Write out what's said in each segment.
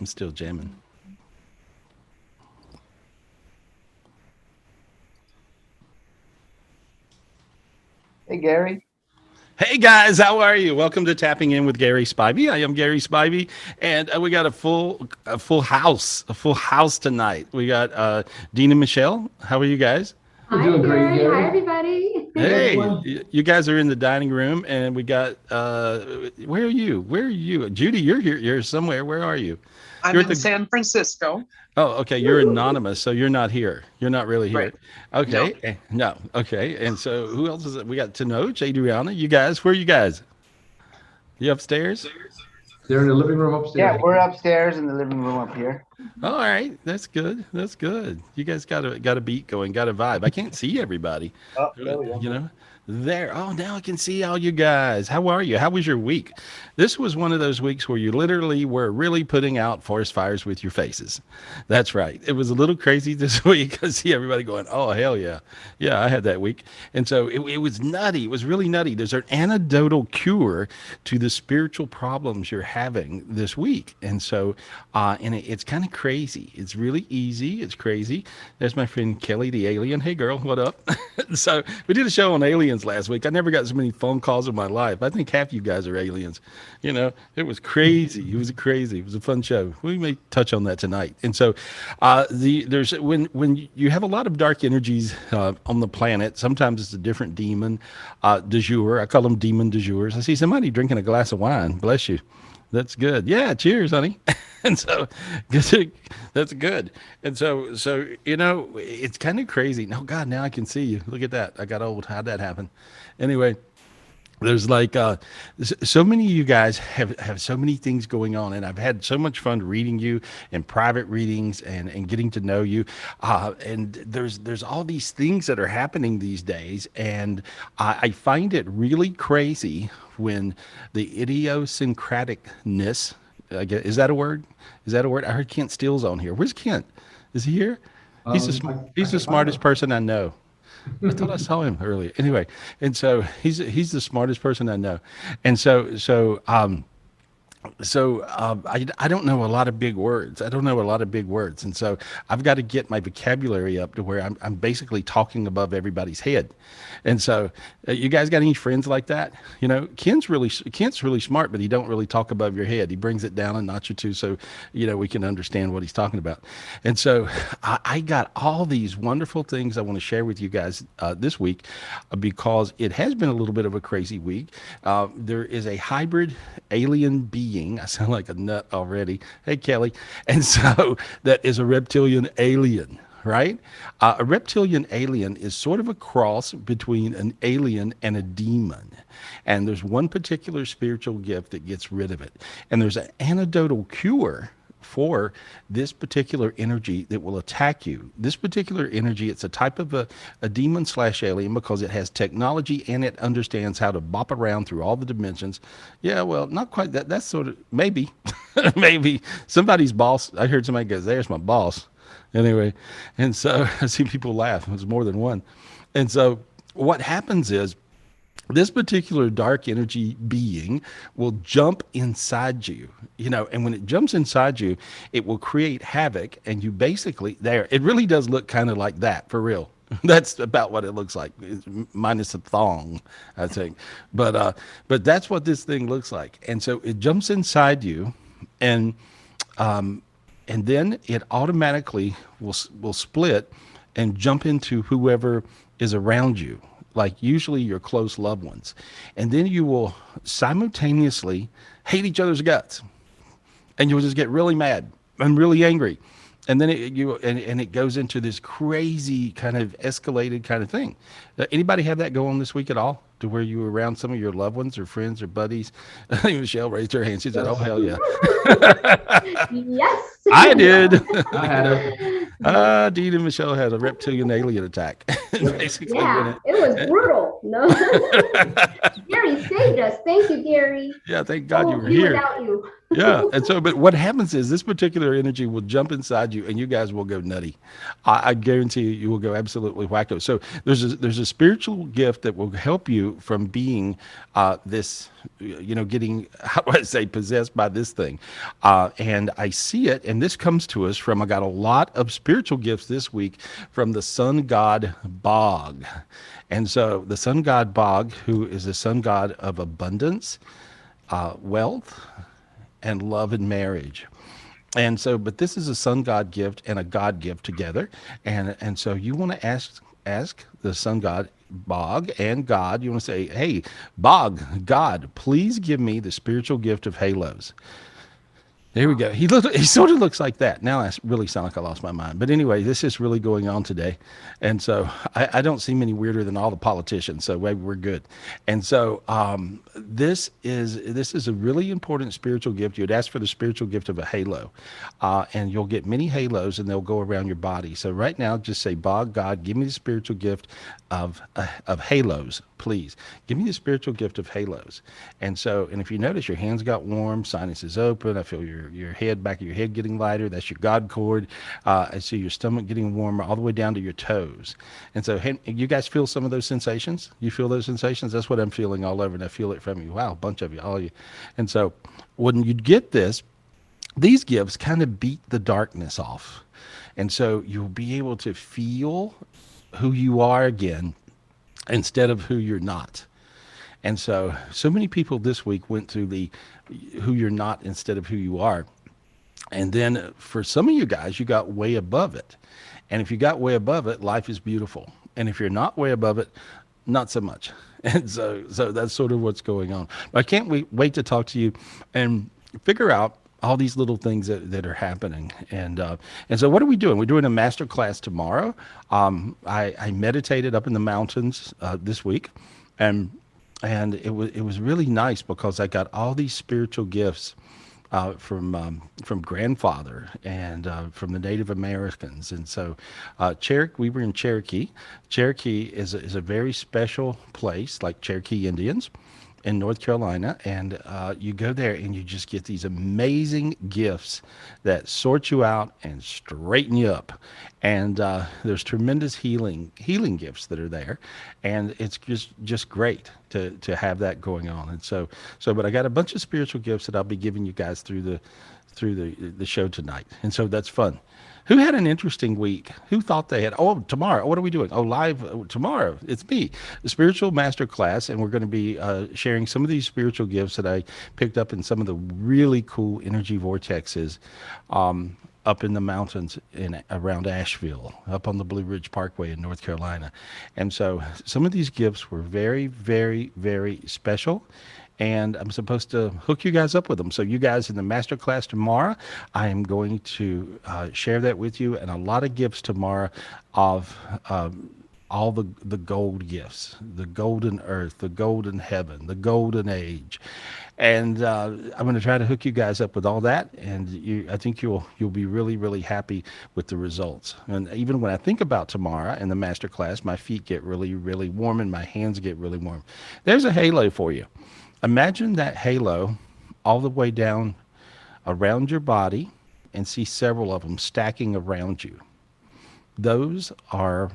I'm still jamming. Hey, Gary. Hey guys, how are you? Welcome to Tapping In with Gary Spivey. I am Gary Spivey, and we got a full house tonight. We got Dean and Michelle. How are you guys? We're Hi, doing great, Gary. Hi, Gary. everybody. Hey, Hey, everyone. you guys are in the dining room, and we got where are you? Where are you? Judy, you're here. You're somewhere. Where are you? I'm You're at in the. San Francisco. Oh, okay. You're anonymous, so you're not here. You're not really Right. here. No. Okay. No. Okay. And so who else is it? We got Tanoch, Adriana. You guys, where are you guys? You upstairs? They're in the living room Yeah, upstairs. we're upstairs in the living room up here. All right, that's good. That's good. You guys got a beat going, got a vibe. I can't see everybody. Oh, there we go. You know, there. Oh, now I can see all you guys. How are you? How was your week? This was one of those weeks where you literally were really putting out forest fires with your faces. That's right. It was a little crazy this week. I see everybody going, "Oh hell yeah, yeah!" I had that week, and so it was nutty. It was really nutty. There's an antidotal cure to the spiritual problems you're having this week, and so and it's kind of crazy. It's really easy. It's crazy. There's my friend Kelly, the alien. Hey girl, what up? So we did a show on aliens last week. I never got so many phone calls in my life. I think half you guys are aliens. You know, it was crazy. It was crazy. It was a fun show. We may touch on that tonight. And so, there's when you have a lot of dark energies on the planet. Sometimes it's a different demon du jour. I call them demon du jours. I see somebody drinking a glass of wine. Bless you. That's good. Yeah, cheers, honey. And so, that's good. And so it's kind of crazy. No, God, now I can see you. Look at that. I got old. How'd that happen? Anyway, there's like so many of you guys have so many things going on, and I've had so much fun reading you in private readings and getting to know you. And there's all these things that are happening these days, and I find it really crazy when the idiosyncraticness, I guess, is that a word? Is that a word? I heard Kent Steele's on here. Where's Kent? Is he here? I He's the can find smartest them. person I know. I thought I saw him earlier. Anyway, and so he's the smartest person I know, and I don't know a lot of big words. I don't know a lot of big words, and so I've got to get my vocabulary up to where I'm basically talking above everybody's head. And so, you guys got any friends like that? You know, Kent's really smart, but he don't really talk above your head. He brings it down a notch or two, so we can understand what he's talking about. And so, I got all these wonderful things I want to share with you guys this week, because it has been a little bit of a crazy week. There is a hybrid alien being. I sound like a nut already. Hey, Kelly. And so that is a reptilian alien, right? A reptilian alien is sort of a cross between an alien and a demon. And there's one particular spiritual gift that gets rid of it. And there's an antidotal cure for this particular energy that will attack you. This particular energy, it's a type of a demon slash alien because it has technology and it understands how to bop around through all the dimensions. Yeah, well, not quite that. That's sort of maybe, maybe somebody's boss. I heard somebody go, "There's my boss." Anyway, and so I see people laugh. It was more than one. And so what happens is this particular dark energy being will jump inside you, and when it jumps inside you, it will create havoc. And you basically, there, it really does look kind of like that for real. That's about what it looks like, minus a thong, I think. But that's what this thing looks like. And so it jumps inside you, and and then it automatically will split and jump into whoever is around you, like usually your close loved ones. And then you will simultaneously hate each other's guts, and you'll just get really mad and really angry. And then it goes into this crazy kind of escalated kind of thing. Anybody have that go on this week at all, to where you were around some of your loved ones or friends or buddies? I think Michelle raised her hand. She said, "Oh Yes, hell yeah, Yes. I did." I had it. Dean and Michelle had a reptilian alien attack. Basically, when Yeah, it was brutal. No. Gary saved us. Thank you, Gary. yeah, thank What God you would were we do here. without you? Yeah. And so, but what happens is this particular energy will jump inside you and you guys will go nutty. I guarantee you, you will go absolutely wacko. So there's a spiritual gift that will help you from being this, getting, how do I say, possessed by this thing. And I see it. And this comes to us from, I got a lot of spiritual gifts this week from the sun god Bog. And so the sun god Bog, who is the sun god of abundance, wealth, and love and marriage. And so, but this is a sun god gift and a God gift together. And so you want to ask the sun god Bog and God, you want to say, hey, Bog, God, please give me the spiritual gift of halos. There we go. He sort of looks like that. Now I really sound like I lost my mind. But anyway, this is really going on today. And so I don't seem any weirder than all the politicians. So maybe we're good. And so this is a really important spiritual gift. You'd ask for the spiritual gift of a halo. And you'll get many halos and they'll go around your body. So right now, just say, God, give me the spiritual gift of halos, please. Give me the spiritual gift of halos. And so, and if you notice, your hands got warm, sinuses open. I feel your head, back of your head getting lighter. That's your God cord. I see your stomach getting warmer all the way down to your toes. And so, you guys feel some of those sensations? You feel those sensations? That's what I'm feeling all over, and I feel it from you. Wow, a bunch of you, all of you. And so, when you get this, these gifts kind of beat the darkness off. And so, you'll be able to feel who you are again instead of who you're not. And so many people this week went through the who you're not instead of who you are. And then for some of you guys, you got way above it. And if you got way above it, life is beautiful. And if you're not way above it, not so much. And so that's sort of what's going on. But I can't wait to talk to you and figure out all these little things that are happening. And so what are we doing? We're doing a master class tomorrow. I meditated up in the mountains this week, and it was really nice because I got all these spiritual gifts from grandfather and from the Native Americans. And so we were in Cherokee. Cherokee is a very special place, like Cherokee Indians in North Carolina. And you go there and you just get these amazing gifts that sort you out and straighten you up. And there's tremendous healing gifts that are there, and it's just great to have that going on. And but I got a bunch of spiritual gifts that I'll be giving you guys through the show tonight, and so that's fun. Who had an interesting week? Who thought they had? Oh, tomorrow. What are we doing? Oh, live tomorrow. It's me, the spiritual master class, and we're going to be sharing some of these spiritual gifts that I picked up in some of the really cool energy vortexes. Up in the mountains around Asheville, up on the Blue Ridge Parkway in North Carolina. And so some of these gifts were very, very, very special. And I'm supposed to hook you guys up with them. So you guys in the master class tomorrow, I am going to share that with you, and a lot of gifts tomorrow of all the gold gifts, the golden earth, the golden heaven, the golden age. And I'm going to try to hook you guys up with all that, and I think you'll be really, really happy with the results. And even when I think about tomorrow in the master class, my feet get really, really warm and my hands get really warm. There's a halo for you. Imagine that halo all the way down around your body and see several of them stacking around you. Those are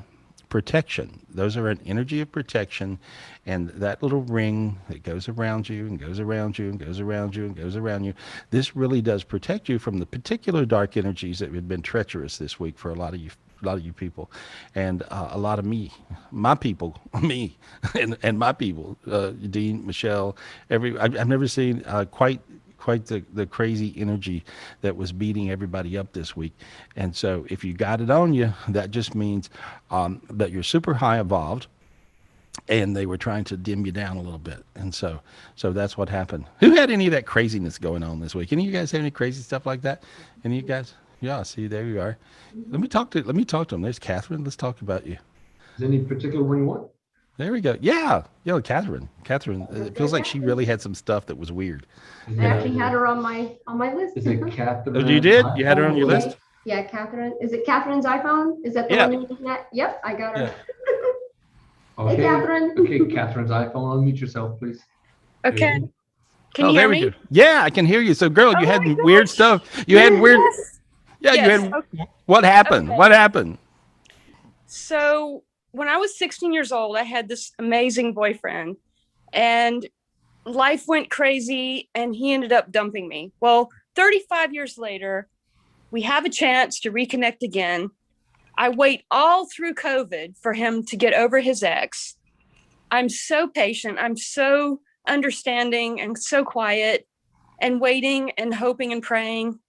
protection. Those are an energy of protection, and that little ring that goes around you and goes around you and goes around you and goes around you, this really does protect you from the particular dark energies that have been treacherous this week for a lot of you people, and a lot of my people, me, and my people, Dean, Michelle, I've never seen quite the crazy energy that was beating everybody up this week. And so if you got it on you, that just means that you're super high evolved, and they were trying to dim you down a little bit. And so that's what happened. Who had any of that craziness going on this week? Any of you guys have any crazy stuff like that? Any of you guys? Yeah, see, there you are. Let me talk to them. There's Catherine. Let's talk about you. Is any particular one you want? There we go. Yeah, Catherine. It feels like she really had some stuff that was weird. I actually had her on my list. Is it Catherine? Oh, you did? You had her on your Okay. list? Yeah, Catherine. Is it Catherine's iPhone? Is that the Yeah. one you're looking at? Yep, I got her. Yeah. Okay. Hey, Catherine. Okay, Catherine's iPhone. Unmute yourself, please. Okay. Can Oh, you there hear we me? go. Yeah, I can hear you. So, girl, Oh you had my weird gosh. stuff. You had weird. Yes. Yeah, you Yes. had. What happened? Okay. What happened? So when I was 16 years old, I had this amazing boyfriend, and life went crazy, and he ended up dumping me. Well, 35 years later, we have a chance to reconnect again. I wait all through COVID for him to get over his ex. I'm so patient. I'm so understanding and so quiet and waiting and hoping and praying.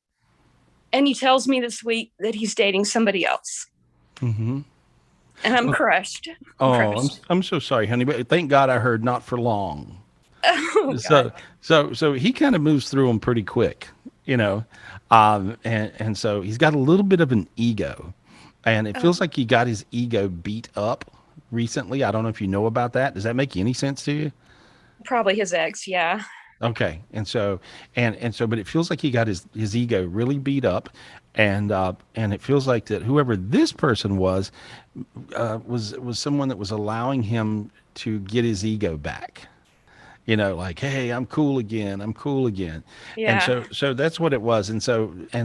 And he tells me this week that he's dating somebody else. Mm-hmm. And I'm crushed. I'm Oh, crushed. I'm so sorry, honey, but thank God I heard not for long. Oh So God. so he kind of moves through them pretty quick, you know, and so he's got a little bit of an ego, and it feels Oh, like he got his ego beat up recently. I don't know if you know about that. Does that make any sense to you? probably his ex. Yeah. Okay, and so, but it feels like he got his ego really beat up, and it feels like that whoever this person was someone that was allowing him to get his ego back. Like, hey, I'm cool again, I'm cool again. And Yeah. so that's what it was. And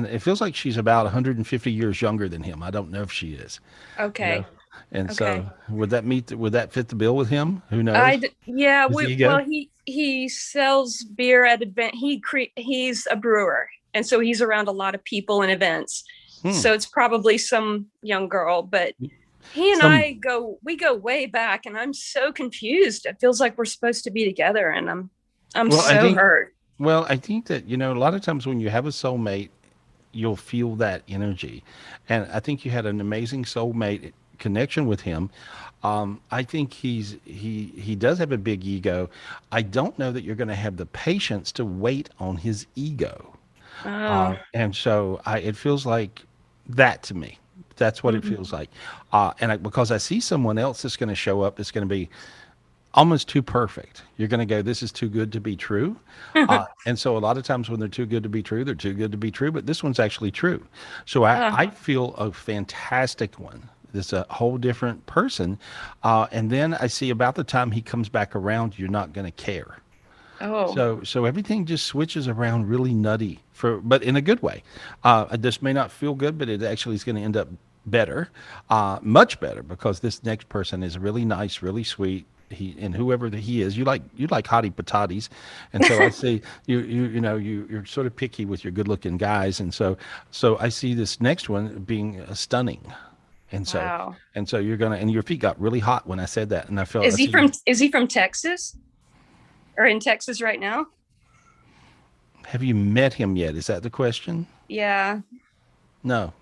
it feels like she's about 150 years younger than him. I don't know if she is, you know Okay. and Okay. so would that fit the bill with him? Who knows? Yeah. His ego. Well, he sells beer at event. He's a brewer, and so he's around a lot of people and events. Hmm. So it's probably some young girl, but he and Some we go way back, and I'm so confused. It feels like we're supposed to be together, and I'm well i so think hurt. well I think that a lot of times when you have a soulmate, you'll feel that energy. And I think you had an amazing soulmate connection with him. I think he does have a big ego. I don't know that you're going to have the patience to wait on his ego. Oh. And so it feels like that to me. That's what it Mhm. feels like. Because I see someone else that's going to show up, that's going to be almost too perfect. You're going to go, this is too good to be true. And so a lot of times when they're too good to be true, they're too good to be true, but this one's actually true. So Oh. I feel a fantastic one. This a whole different person. And then I see about the time he comes back around, you're not going to care. Oh. So everything just switches around really nutty but in a good way. This may not feel good, but it actually is going to end up better, much better, because this next person is really nice, really sweet. And whoever he is, you like hottie patatis, and so I see you're sort of picky with your good looking guys, and so I see this next one being stunning, and so Wow. and so and your feet got really hot when I said that, and I see Is he from Texas or in Texas right now? have you met him yet? Is that the question? Yeah. No.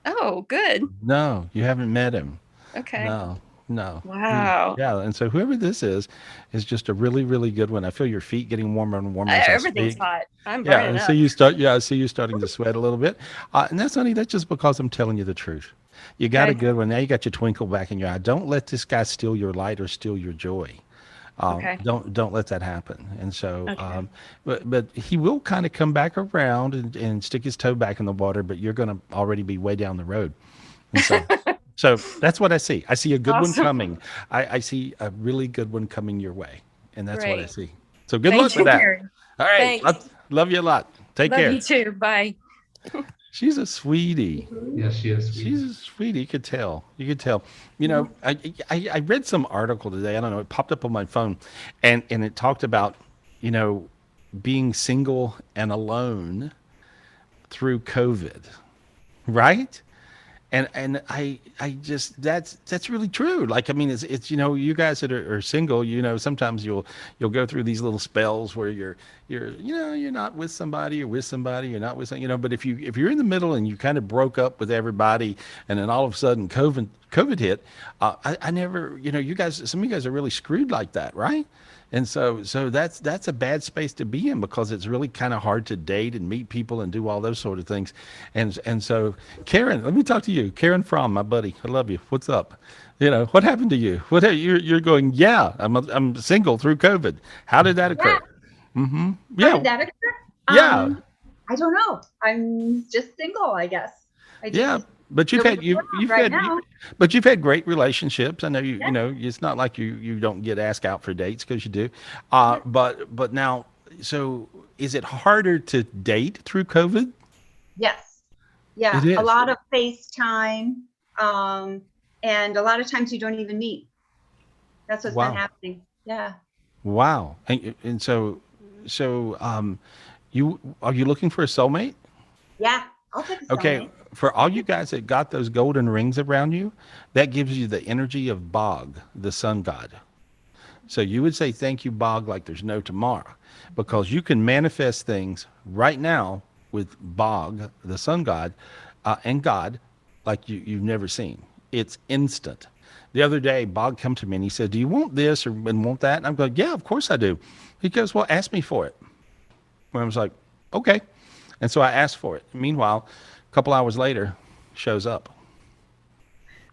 Oh, good. No, you haven't met him. Okay. No, no. Wow. Yeah, and so whoever this is just a really, really good one. I feel your feet getting warmer and warmer as I Everything's speak. hot. I'm Yeah, burning I see up. you start. Yeah, I see you starting to sweat a little bit, and that's just because I'm telling you the truth. You got a Okay. good one. Now you got your twinkle back in your eye. Don't let this guy steal your light or steal your joy. Okay. Don't let that happen. And so, Okay. but he will kind of come back around and stick his toe back in the water. But you're going to already be way down the road. And so that's what I see. I see a good one Awesome. coming. I see a really good one coming your way, and that's what I Great. see. So good luck Thank with you, that. Gary. All right, Thanks. love you a lot. Take Love care. you too. Bye. She's a sweetie. Yes, she is sweet. She's a sweetie. You could tell. You could tell. Mhm. I read some article today. I don't know. It popped up on my phone, and it talked about, you know, being single and alone through COVID, right? And I just that's really true. Like, I mean, it's you guys that are single, sometimes you'll go through these little spells where you're not with somebody, you're with somebody, you're not with but if you're in the middle and you kind of broke up with everybody, and then all of a sudden COVID hit. I never, you guys, some of you guys are really screwed like that, right? And so that's a bad space to be in, because it's really kind of hard to date and meet people and do all those sort of things. And so, Karen, let me talk to you. Karen Fromm, my buddy. I love you. What's up? What happened to you? You're going, yeah, I'm single through COVID. How did that Yeah. occur? Mm-hmm. How Yeah. did that occur? Yeah. I don't know. I'm just single, I guess. I Yeah. just But you've really had you around you've right had now. but you've had great relationships. I know Yeah. it's not like you don't get asked out for dates, because you do. But now so is it harder to date through COVID? Yes. Yeah. It A is. lot of FaceTime. And a lot of times you don't even meet. That's what's been Wow. happening. Yeah. Wow. And you are you looking for a soulmate? Yeah. I'll take a Okay, soulmate. for all you guys that got those golden rings around you, that gives you the energy of Bog, the sun god. So you would say thank you, Bog, like there's no tomorrow, because you can manifest things right now with Bog, the sun god, and God, like you've never seen. It's instant. The other day, Bog come to me and he said, "Do you want this or and want that?" And I'm going, "Yeah, of course I do." He goes, "Well, ask me for it." And I was like, "Okay." And so I asked for it. Meanwhile, a couple hours later, shows up.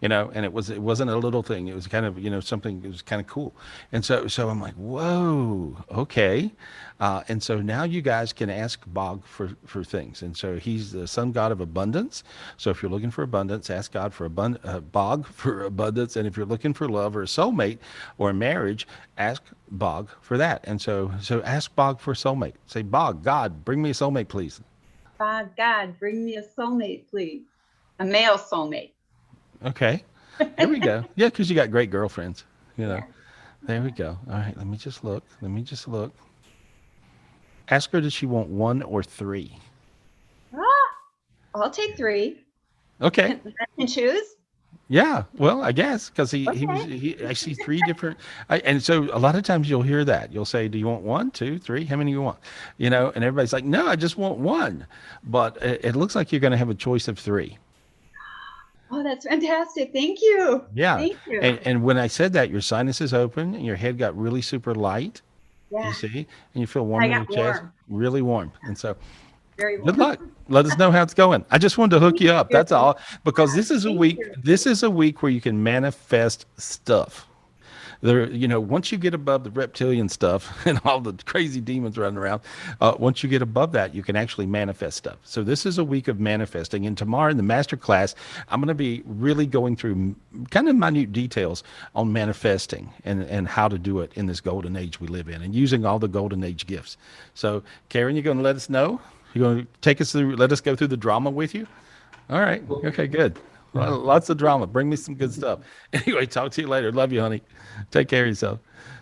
And it wasn't a little thing. It was kind of something. It was kind of cool. And so I'm like, whoa, okay. And so now you guys can ask Bog for things. And so he's the sun god of abundance. So if you're looking for abundance, ask God for Bog for abundance. And if you're looking for love or a soulmate or a marriage, ask Bog for that. And so ask Bog for a soulmate. Say, Bog, God, bring me a soulmate, please. God, bring me a soulmate, please. A male soulmate. Okay. There we go. Yeah, because you got great girlfriends. Yeah. There we go. All right. Let me just look. Ask her, does she want one or three? Ah, I'll take 3. Okay. I can choose. Yeah. Well, I guess because I see three different. And so a lot of times you'll hear that. You'll say, do you want one, two, three? How many do you want? And everybody's like, no, I just want one. But it looks like you're going to have a choice of three. Oh, that's fantastic. Thank you. Yeah. Thank you. And when I said that, your sinuses open and your head got really super light. Yeah. You see, and you feel warm I in your got chest, warm. really warm. And so, Very good warm. luck. Let us know how it's going. I just wanted to hook you up. you. That's all. Because this is a Thank week. you. This is a week where you can manifest stuff. Once you get above the reptilian stuff and all the crazy demons running around, once you get above that, you can actually manifest stuff. So this is a week of manifesting. And tomorrow in the master class, I'm going to be really going through kind of minute details on manifesting and how to do it in this golden age we live in and using all the golden age gifts. So Karen, you're going to let us know? You're going to take us through, let us go through the drama with you? All right. Okay, good. Well, lots of drama. Bring me some good stuff. Anyway, talk to you later. Love you, honey. Take care of yourself.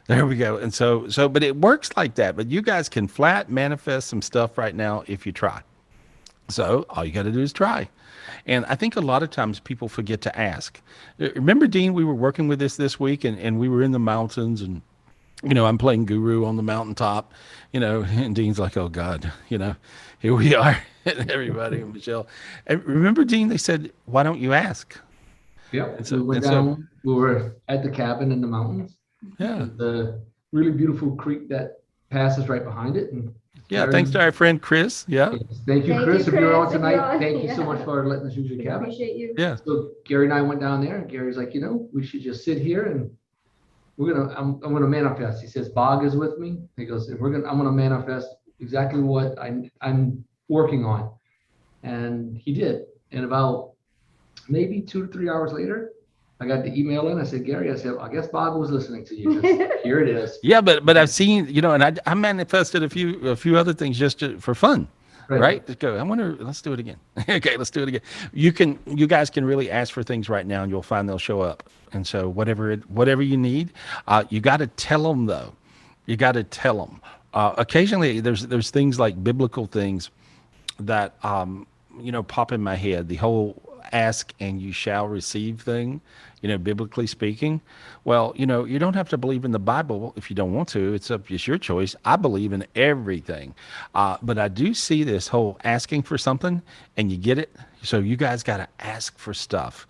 There we go. And but it works like that. But you guys can flat manifest some stuff right now if you try. So all you got to do is try. And I think a lot of times people forget to ask. Remember, Dean, we were working with this week and we were in the mountains and I'm playing guru on the mountaintop, and Dean's like, oh God, here we are. And everybody and Michelle. And remember, Dean, they said, why don't you ask? Yep. And so- We went and so- down, we were at the cabin in the mountains. Yeah. The really beautiful creek that passes right behind it. And Yeah. Karen- Thanks to our friend Chris. Yeah. Yes, Thank you, Thank Chris. you, If you're on Chris, if you're tonight, on. thank you so Yeah. much for letting us use your We cabin. appreciate you. Yeah. So Gary and I went down there, and Gary's like, we should just sit here and I'm gonna manifest. He says, Bog is with me. He goes, and I'm gonna manifest exactly what I'm working on. And he did. And about maybe 2 to 3 hours later, I got the email in. I said, Gary, I guess Bog was listening to you. 'Cause here it is. Yeah. But I've seen, and I manifested a few other things just for fun. Right? Let's go. Let's do it again. Okay, let's do it again. You guys can really ask for things right now and you'll find they'll show up. And so whatever you need, you got to tell them though. You got to tell them. Occasionally there's things like biblical things that, pop in my head. The whole ask and you shall receive thing, biblically speaking. Well, you don't have to believe in the Bible if you don't want to. It's your choice. I believe in everything. But I do see this whole asking for something and you get it. So you guys got to ask for stuff.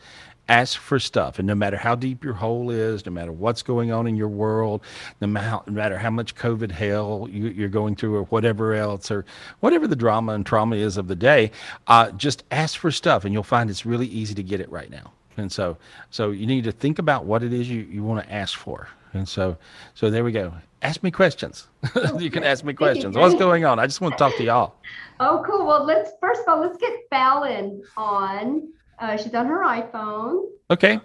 Ask for stuff. And no matter how deep your hole is, no matter what's going on in your world, no matter how much COVID hell you're going through or whatever else, or whatever the drama and trauma is of the day, just ask for stuff and you'll find it's really easy to get it right now. And so you need to think about what it is you want to ask for. And so there we go. Ask me questions. You can ask me questions. What's going on? I just want to talk to y'all. Oh, cool. Well, let's get Fallon on. She's on her iPhone. Okay.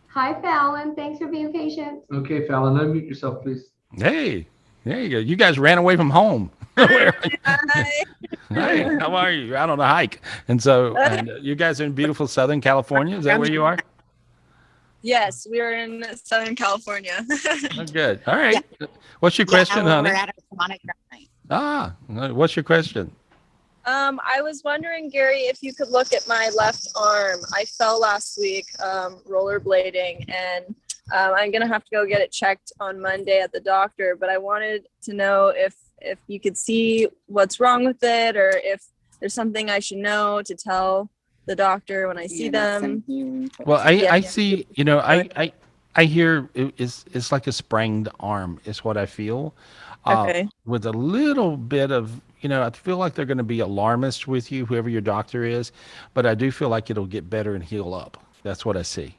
Hi, Fallon. Thanks for being patient. Okay, Fallon, unmute yourself, please. Hey, there you go. You guys ran away from home. Where are you? Hi. Hey, how are you? You're out on a hike. And so, and you guys are in beautiful Southern California. Is that where you are? Yes, we are in Southern California. Oh, good. All right. What's your question, we're honey? at our Sonic night. What's your question? I was wondering, Gary, if you could look at my left arm. I fell last week rollerblading, and I'm gonna have to go get it checked on Monday at the doctor. But I wanted to know if you could see what's wrong with it, or if there's something I should know to tell the doctor when I see them. Well, Yeah. I see, I hear it's like a sprained arm is what I feel. Okay. With a little bit of, I feel like they're going to be alarmist with you, whoever your doctor is, but I do feel like it'll get better and heal up. That's what I see.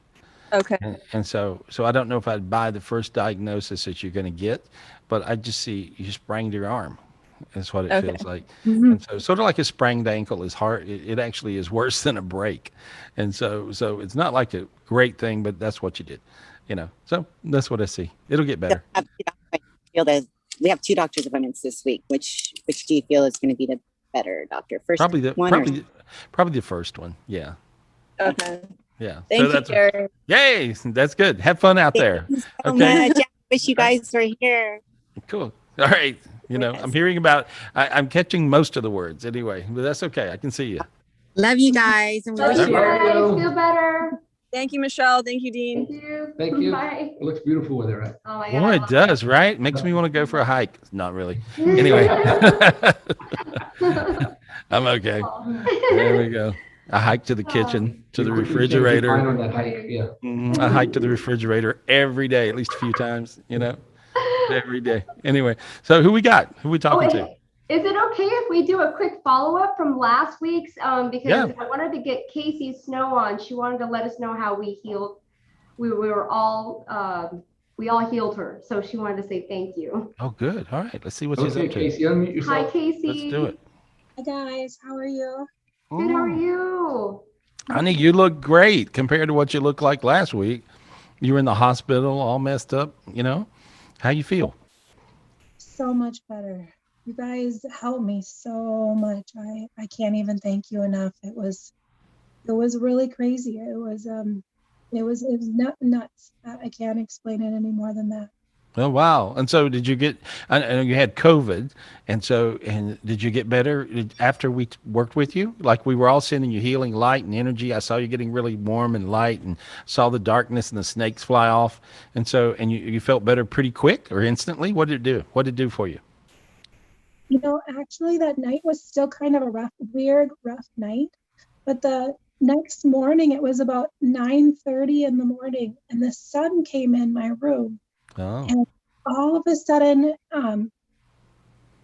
Okay. And so I don't know if I'd buy the first diagnosis that you're going to get, but I just see you sprained your arm. That's what it Okay. feels like. Mhm. And so sort of like a sprained ankle is hard. It actually is worse than a break. And so it's not like a great thing, but that's what you did, So that's what I see. It'll get better. We have 2 doctor's appointments this week. Which do you feel is going to be the better doctor? First Probably the one probably the first one. Yeah. Okay. Yeah. Thank you, Gary. Yay. That's good. Have fun out there. so Okay. much. I wish you guys were here. Cool. All right. I'm hearing about, I'm catching most of the words anyway, but that's okay. I can see you. Love you guys. And we Love wish you you guys. you. Feel better. Thank you, Michelle. Thank you, Dean. Thank you. Thank you. Bye. It looks beautiful where they're at. Oh my Boy, God. it does, right? Makes me want to go for a hike. Not really. Anyway. I'm okay. There we go. A hike to the kitchen, to the Mine refrigerator. on that hike, yeah. I hike to the refrigerator every day, at least a few times, every day. Anyway, so who we got? Who we talking to? Is it okay if we do a quick follow-up from last week's? Because Yeah. I wanted to get Casey Snow on. She wanted to let us know how we healed. We all healed her. So she wanted to say thank you. Oh, good. All right. Let's see what she's Okay, up to. Casey, unmute Hi, yourself. Casey. Let's do it. Hi guys, how are you? Good, how are you? Honey, you look great compared to what you looked like last week. You were in the hospital all messed up, How you feel? So much better. You guys helped me so much. I can't even thank you enough. It was really crazy. It was nuts. I can't explain it any more than that. Oh, wow. And so did you get, I know you had COVID, and did you get better after we worked with you? Like we were all sending you healing light and energy. I saw you getting really warm and light and saw the darkness and the snakes fly off. And you felt better pretty quick or instantly? What did it do? What did it do for you? Actually that night was still kind of a rough night, but the next morning it was about 9:30 in the morning and the sun came in my room. Oh. And all of a sudden,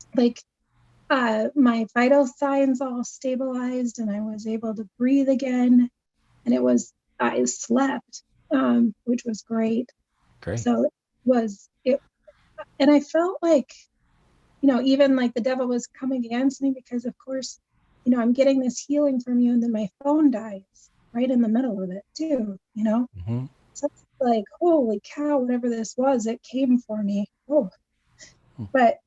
my vital signs all stabilized and I was able to breathe again. And I slept, which was great. Great. So and I felt like, even like the devil was coming against me because of course, I'm getting this healing from you and then my phone dies right in the middle of it too, Mm-hmm. So it's like, holy cow, whatever this was, it came for me. But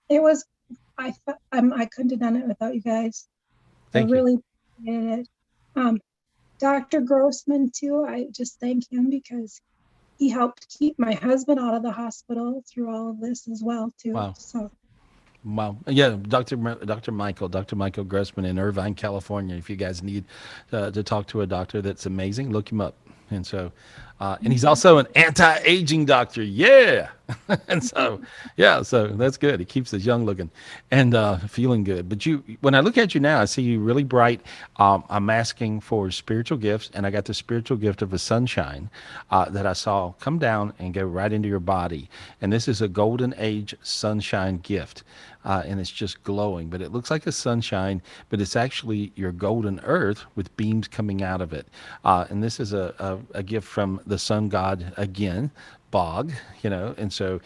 it was, I couldn't have done it without you guys. Thank you. I really appreciated it. Dr. Grossman too, I just thank him because he helped keep my husband out of the hospital through all of this as well too. Wow. So Wow. Yeah, Dr. Michael Grossman in Irvine, California. If you guys need to talk to a doctor that's amazing, look him up. And so, and he's also an anti-aging doctor. Yeah. And so, so that's good. He keeps us young looking and feeling good. But when I look at you now, I see you really bright. I'm asking for spiritual gifts, and I got the spiritual gift of a sunshine that I saw come down and go right into your body. And this is a golden age sunshine gift. And it's just glowing, but it looks like a sunshine, but it's actually your golden earth with beams coming out of it. And this is a gift from the sun god again, Bog, and so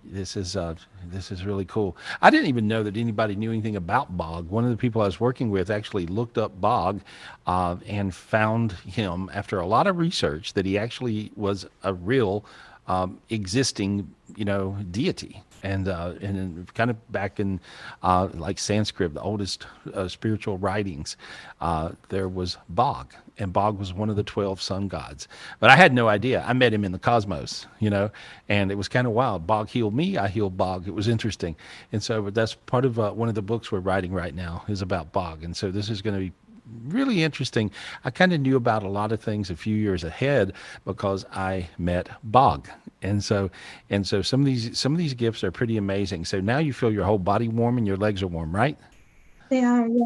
this is really cool. I didn't even know that anybody knew anything about Bog. One of the people I was working with actually looked up Bog and found him after a lot of research that he actually was a real existing, deity. And then kind of back in like Sanskrit, the oldest spiritual writings, there was Bog, and Bog was one of the 12 sun gods. But I had no idea. I met him in the cosmos, and it was kind of wild. Bog healed me. I healed Bog. It was interesting. And so but that's part of one of the books we're writing right now is about Bog. And so this is going to be really interesting. I kind of knew about a lot of things a few years ahead because I met Bog. And so some of these gifts are pretty amazing. So now you feel your whole body warm and your legs are warm, right? They are, yeah.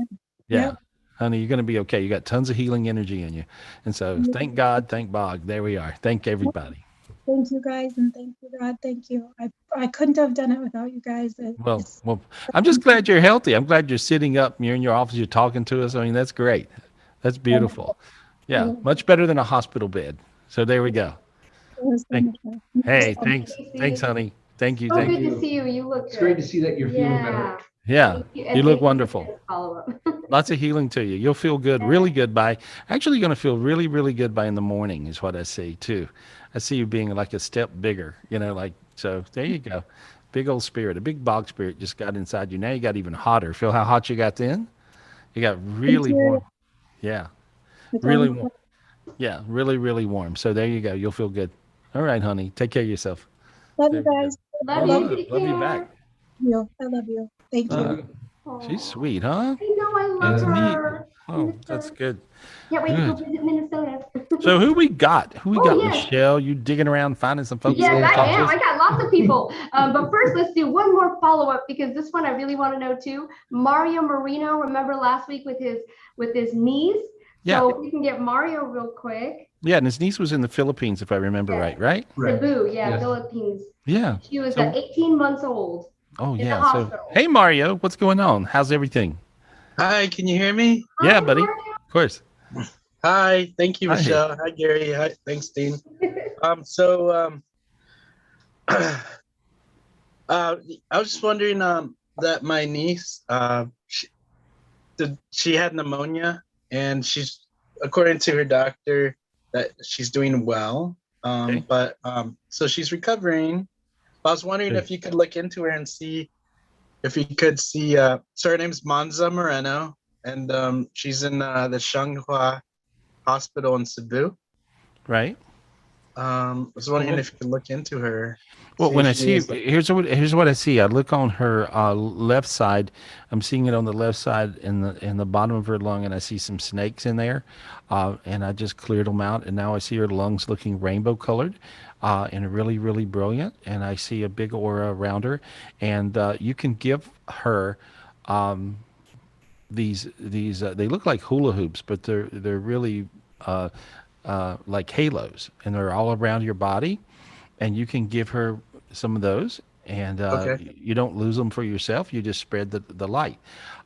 Yeah. Yep. Honey, you're going to be okay. You got tons of healing energy in you. And so thank God, thank Bog. There we are. Thank everybody. Thank you guys, and thank you, God. Thank you. I couldn't have done it without you guys. Well, It's well, I'm just glad you're healthy. I'm glad you're sitting up. You're in your office. You're talking to us. I mean, that's great. That's beautiful. Yeah, much better than a hospital bed. So there we go. it was so Thank, much fun. hey, Thank you, thanks, Casey. honey. Thank you, So thank good you. to see you. You look It's great good. to see that you're feeling better. Yeah, Thank you. you And look thank you for wonderful. the follow-up. Lots of healing to you. You'll feel good, really good by. Actually, going to feel really, really good by in the morning is what I see too. I see you being like a step bigger. Like so. There you go. Big old spirit, a big Bog spirit just got inside you. Now you got even hotter. Feel how hot you got then? You got Thank really you. warm. Yeah, It's really always warm. Yeah, really, really warm. So there you go. You'll feel good. All right, honey. Take care of yourself. love There you we go. guys. I Love Love you. love, Take love you care. back. you. I love you. Thank Love Uh, you. you. she's Aw. sweet, huh? I know. I Yeah, love that's Neat. her. I Oh, miss that's her. good. Can't wait to go Good. visit Minnesota. So who we got? Who we Oh, got? yes. Michelle, you digging around finding some folks that Yes, want to I talk to am. us? I got lots of people. But first, let's do one more follow-up because this one I really want to know too. Mario Marino, remember last week with his niece? Yeah. So if we can get Mario real quick. Yeah, and his niece was in the Philippines, if I remember Yes. right, right? Right. Cebu, yeah, Yes. Philippines. Yeah. She was So, 18 months old oh in the yeah. So, hospital. hey Mario, what's going on? How's everything? Hi, can you hear me? Yeah, Hi, buddy. Of course. Hi, thank you, Hi. Michelle. Hi, Gary. Hi, thanks, Dean. Mario. I was just wondering that my niece she had pneumonia, and she's, according to her doctor, that she's doing well. Okay. But so she's recovering. I was wondering Good. if you could look into her and see if you could see. So her name's Monza Moreno, and she's in the Shanghua Hospital in Cebu. Right. I was wondering if you could look into her. Well, See when if I she see is. here's what I see. I look on her left side. I'm seeing it on the left side in the bottom of her lung, and I see some snakes in there. And I just cleared them out, and now I see her lungs looking rainbow colored, and really really brilliant. And I see a big aura around her, and you can give her. These they look like hula hoops, but they're really like halos, and they're all around your body, and you can give her some of those, and Okay. you don't lose them for yourself. You just spread the light,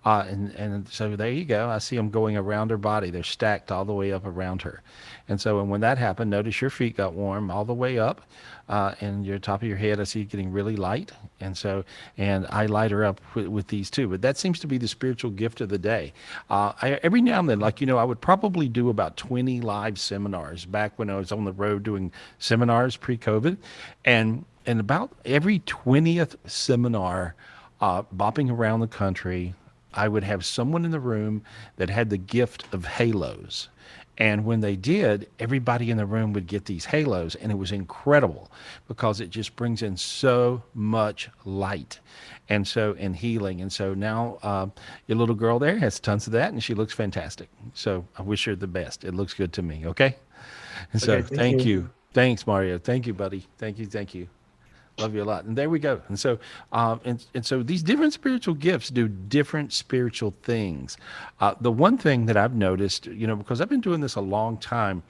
and so there you go. I see them going around her body. They're stacked all the way up around her, and when that happened, notice your feet got warm all the way up, and your top of your head I see getting really light, and I light her up with these too. But that seems to be the spiritual gift of the day. Every now and then, like I would probably do about 20 live seminars back when I was on the road doing seminars pre-COVID, and about every 20th seminar, bopping around the country, I would have someone in the room that had the gift of halos. And when they did, everybody in the room would get these halos, and it was incredible because it just brings in so much light and healing. And so now your little girl there has tons of that, and she looks fantastic. So I wish her the best. It looks good to me. Okay. And so Okay, thank thank you. you. Thanks, Mario. Thank you, buddy. Thank you. Thank you. Love you a lot. And there we go. And so these different spiritual gifts do different spiritual things. The one thing that I've noticed, because I've been doing this a long time,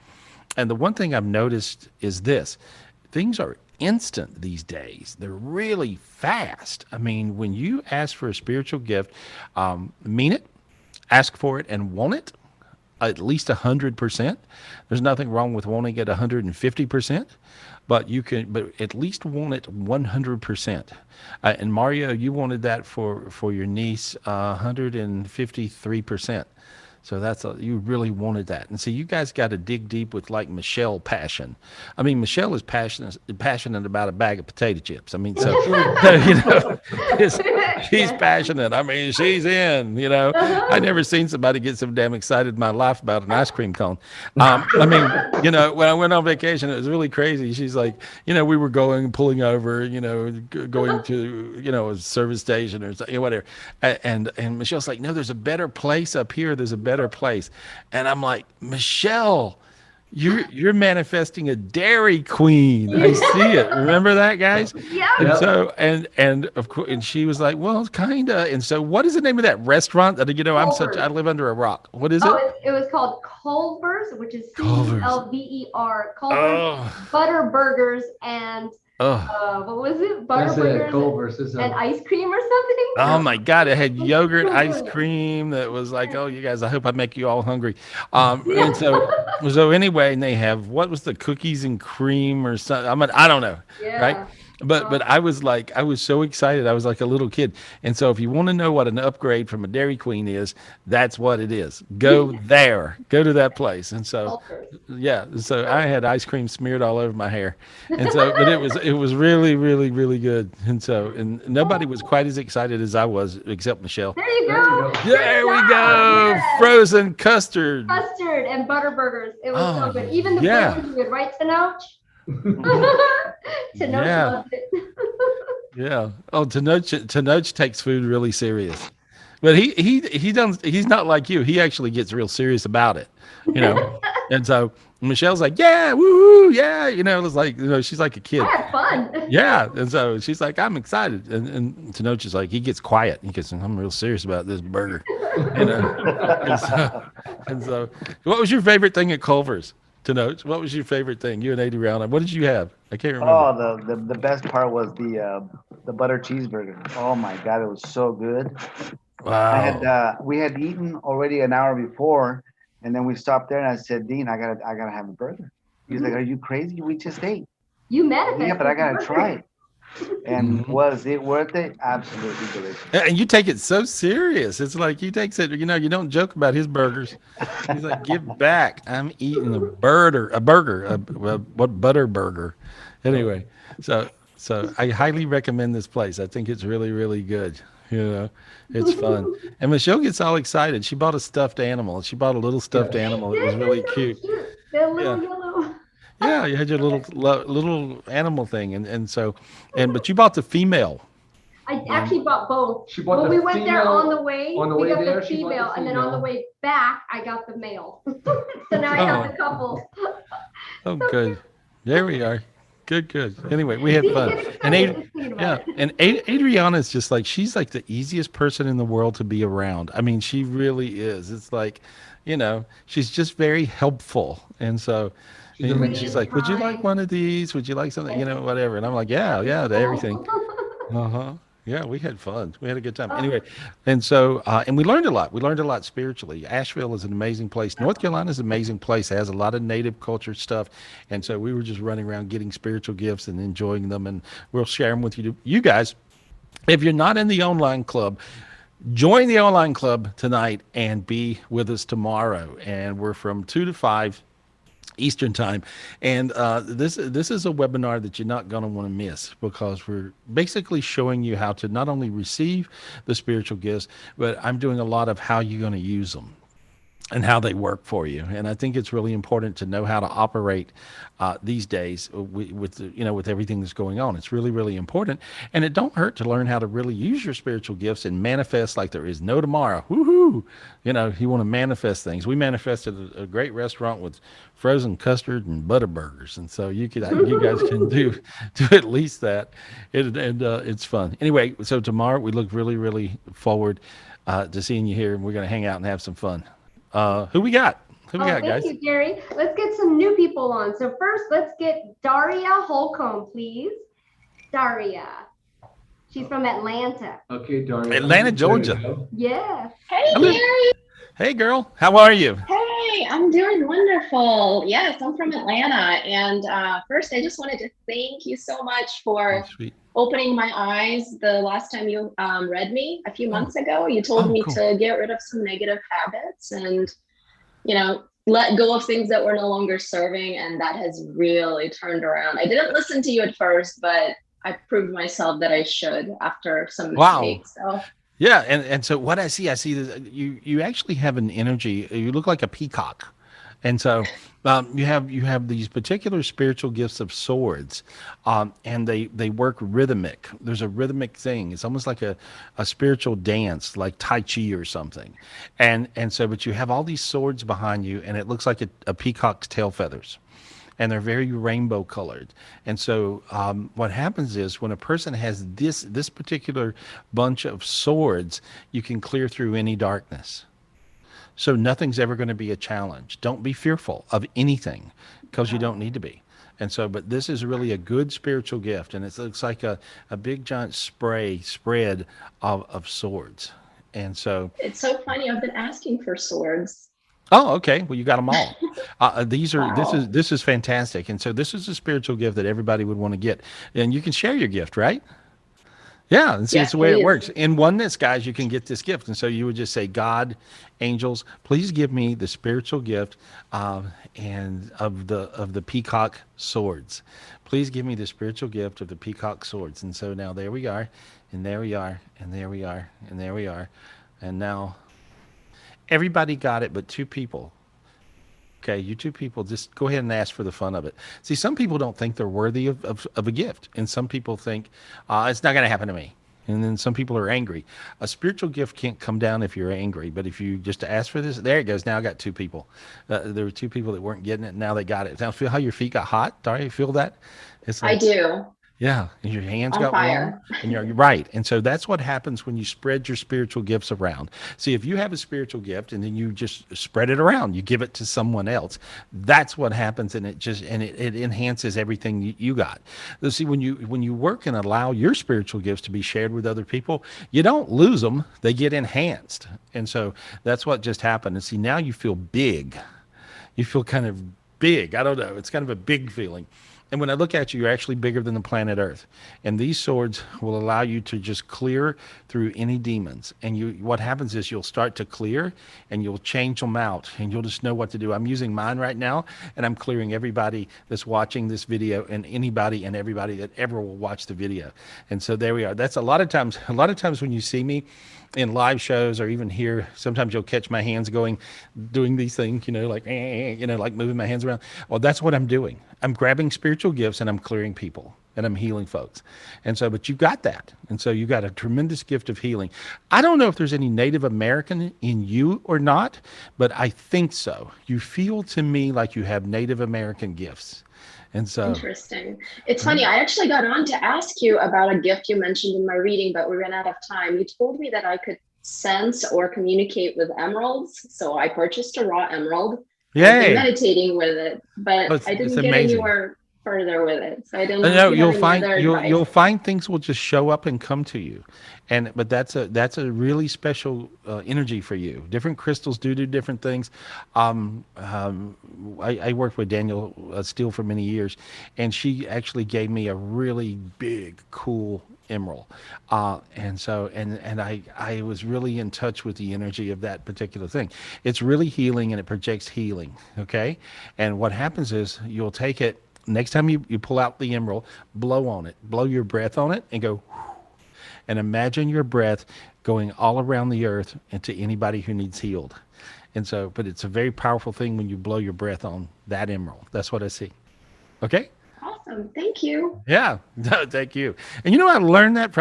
and the one thing I've noticed is this: things are instant these days. They're really fast. I mean, when you ask for a spiritual gift, mean it, ask for it, and want it at least 100%. There's nothing wrong with wanting it 150%, but at least want it 100%. And Mario, you wanted that for your niece 153%. So you really wanted that. And so you guys got to dig deep with like Michelle passion. I mean, Michelle is passionate about a bag of potato chips. I mean, so you know, she's passionate. I mean, she's in. You know, I never seen somebody get so damn excited in my life about an ice cream cone. I mean, you know, when I went on vacation, it was really crazy. She's like, you know, we were pulling over, you know, going to, you know, a service station or something, whatever. And Michelle's like, no, there's a better place up here. There's a better place. And I'm like, Michelle, you're manifesting a Dairy Queen. I see it. Remember that, guys? Yeah. And so and of course, and she was like, well, kinda. And so, what is the name of that restaurant? That you know, I live under a rock. What is it? It was called Culver's, which is Culver's. Culver's. Culver's Butter Burgers and what was it? Butter burgers Culver's and ice cream or something. Oh my God! It had yogurt, ice cream. That was like, oh, you guys! I hope I make you all hungry. And so anyway, and they have what was the cookies and cream or something? I don't know, right? But I was so excited. I was like a little kid. And so if you want to know what an upgrade from a Dairy Queen is, that's what it is. Go there. Go to that place. And so yeah, so I had ice cream smeared all over my hair. And so but it was really, really, really good. And nobody was quite as excited as I was, except Michelle. There you go. There we go. Yes. Frozen custard. Custard and butter burgers. It was so good. Even the burgers were good, right, Tenoch? Tenoch loved it. Yeah. Oh, Tenoch takes food really serious. But he's not like you. He actually gets real serious about it, you know. And so Michelle's like, yeah, woo, yeah, you know, it's like, you know, she's like a kid. I had fun. Yeah. And so she's like, I'm excited. And Tenoch is like, he gets quiet. He goes, I'm real serious about this burger. You know. And so what was your favorite thing at Culver's? Tenoch, what was your favorite thing? You and Adi Round. What did you have? I can't remember. Oh, the best part was the butter cheeseburger. Oh my God, it was so good. Wow. We had eaten already an hour before, and then we stopped there, and I said, Dean, I gotta have a burger. He's like, are you crazy? We just ate. You manifested. Yeah, but I gotta try it. And was it worth it? Absolutely delicious. And you take it so serious. It's like he takes it, you know, you don't joke about his burgers. He's like, give back. I'm eating a burger, what butter burger. Anyway, so I highly recommend this place. I think it's really, really good. You know, it's fun. And Michelle gets all excited. She bought a stuffed animal. She bought a little stuffed animal. It was really cute. They're little yellow. Yeah, you had your little animal thing, but you bought the female. I actually bought both. She bought when the we went there female- on the way, on the we way got there, the she bought the female, and then on the female. way back, I got the male. So now I have the couple. Oh, good. There we are. Good. Anyway, we had fun. And Adriana is just like, she's like the easiest person in the world to be around. I mean, she really is. It's like, you know, she's just very helpful. And so she's like, would you like one of these? Would you like something? You know, whatever. And I'm like, yeah, to everything. Yeah, we had fun. We had a good time. Anyway, and so, and we learned a lot. We learned a lot spiritually. Asheville is an amazing place. North Carolina is an amazing place. It has a lot of native culture stuff. And so we were just running around getting spiritual gifts and enjoying them. And we'll share them with you guys. If you're not in the online club, join the online club tonight and be with us tomorrow. And we're from 2 to 5 Eastern time. And this is a webinar that you're not going to want to miss, because we're basically showing you how to not only receive the spiritual gifts, but I'm doing a lot of how you're going to use them and how they work for you. And I think it's really important to know how to operate these days with everything that's going on. It's really, really important. And it don't hurt to learn how to really use your spiritual gifts and manifest like there is no tomorrow. Woohoo! You know, you want to manifest things. We manifested a great restaurant with frozen custard and butter burgers. And so you guys can do at least that. It's fun. Anyway, so tomorrow we look really, really forward to seeing you here, and we're going to hang out and have some fun. Who we got? Guys? Thank you, Gary. Let's get some new people on. So first, let's get Daria Holcomb, please. Daria. She's from Atlanta. Okay, Daria. Atlanta, Georgia. Yeah. Hey, Gary. Hey, girl. How are you? Hey, I'm doing wonderful. Yes, I'm from Atlanta. And first, I just wanted to thank you so much Oh, for sweet. opening my eyes the last time you read me a few Oh, months ago. You told oh, me cool. to get rid of some negative habits and, let go of things that were no longer serving. And that has really turned around. I didn't listen to you at first, but I proved myself that I should after some Wow. mistakes. So Yeah, and so what I see that you actually have an energy. You look like a peacock, and so you have these particular spiritual gifts of swords, and they work rhythmic. There's a rhythmic thing. It's almost like a spiritual dance, like Tai Chi or something, and so but you have all these swords behind you, and it looks like a peacock's tail feathers, and they're very rainbow colored. And so, what happens is when a person has this particular bunch of swords, you can clear through any darkness. So nothing's ever going to be a challenge. Don't be fearful of anything because you don't need to be. And so, but this is really a good spiritual gift, and it looks like a big giant spread of swords. And so, it's so funny. I've been asking for swords. oh, okay. Well, you got them all. These are Wow. this is fantastic, and so this is a spiritual gift that everybody would want to get, and you can share your gift, right? Yeah, and see, it's Yes, the way it please. works. In oneness, guys, you can get this gift, and so you would just say, "God, angels, please give me the spiritual gift, and of the peacock swords. Please give me the spiritual gift of the peacock swords." And so now there we are, and there we are, and there we are, and there we are, and now everybody got it, but two people. Okay, you two people, just go ahead and ask for the fun of it. See, some people don't think they're worthy of a gift, and some people think it's not going to happen to me. And then some people are angry. A spiritual gift can't come down if you're angry, but if you just ask for this, there it goes. Now I got two people. There were two people that weren't getting it. Now they got it. Now feel how your feet got hot. Daria, you feel that? It's I like, do. yeah, and your hands On got warm, fire. and you're right. And so that's what happens when you spread your spiritual gifts around. See, if you have a spiritual gift and then you just spread it around, you give it to someone else, that's what happens, and it enhances everything you got. See, when you work and allow your spiritual gifts to be shared with other people, you don't lose them; they get enhanced. And so that's what just happened. And see, now you feel big. You feel kind of big. I don't know. It's kind of a big feeling. And when I look at you, you're actually bigger than the planet Earth. And these swords will allow you to just clear through any demons. And what happens is you'll start to clear and you'll change them out and you'll just know what to do. I'm using mine right now and I'm clearing everybody that's watching this video and anybody and everybody that ever will watch the video. And so there we are. That's a lot of times when you see me in live shows or even here, sometimes you'll catch my hands going, doing these things, like, like moving my hands around. Well, that's what I'm doing. I'm grabbing spiritual gifts and I'm clearing people and I'm healing folks. And so, but you got that. And so you got a tremendous gift of healing. I don't know if there's any Native American in you or not, but I think so. You feel to me like you have Native American gifts. And so, Interesting. It's yeah. funny. I actually got on to ask you about a gift you mentioned in my reading, but we ran out of time. You told me that I could sense or communicate with emeralds. So I purchased a raw emerald and I've been Yay. meditating with it, Oh, but I it's didn't get amazing. anywhere further with it. So I don't know if No, you have you'll any find other you'll advice. you'll find things will just show up and come to you, but that's a really special energy for you. Different crystals do different things. Um, um, I worked with Daniel Steele for many years, and she actually gave me a really big, cool emerald, and so and I was really in touch with the energy of that particular thing. It's really healing and it projects healing. Okay, and what happens is you'll take it. Next time you pull out the emerald, blow on it, blow your breath on it, and go, and imagine your breath going all around the earth and to anybody who needs healed. And so, but it's a very powerful thing when you blow your breath on that emerald. That's what I see. Okay. Awesome. Thank you. Yeah, no, thank you. And I learned that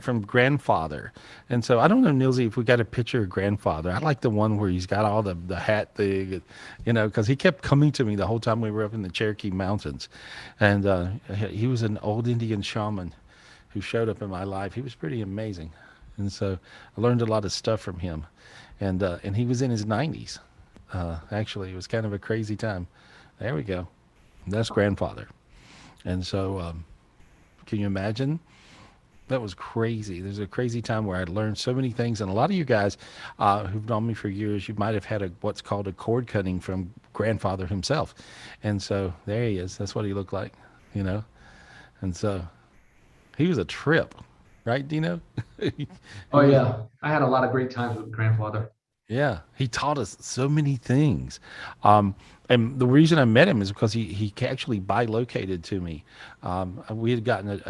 from grandfather. And so I don't know, Nilsy, if we got a picture of grandfather. I like the one where he's got all the hat thing, because he kept coming to me the whole time we were up in the Cherokee Mountains. And he was an old Indian shaman who showed up in my life. He was pretty amazing. And so I learned a lot of stuff from him. And he was in his 90s. Actually, it was kind of a crazy time. There we go. That's grandfather. And so, can you imagine That was crazy. There's a crazy time where I learned so many things, and a lot of you guys who've known me for years, you might have had what's called a cord cutting from grandfather himself, and so there he is. That's what he looked like, you know. And so he was a trip, right, Dino? he Oh was. yeah, I had a lot of great times with grandfather. Yeah, he taught us so many things. Um, and the reason I met him is because he actually bilocated to me. We had gotten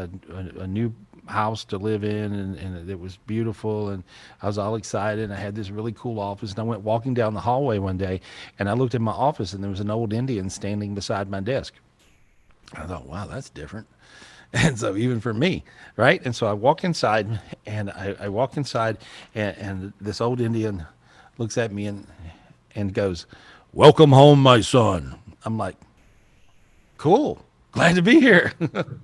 a new house to live in, and it was beautiful, and I was all excited. I had this really cool office, and I went walking down the hallway one day, and I looked at my office, and there was an old Indian standing beside my desk. I thought, wow, that's different. And so even for me, right? And so I walk inside, and I walk inside, and this old Indian looks at me and goes, "Welcome home, my son." I'm like, "Cool, glad to be here."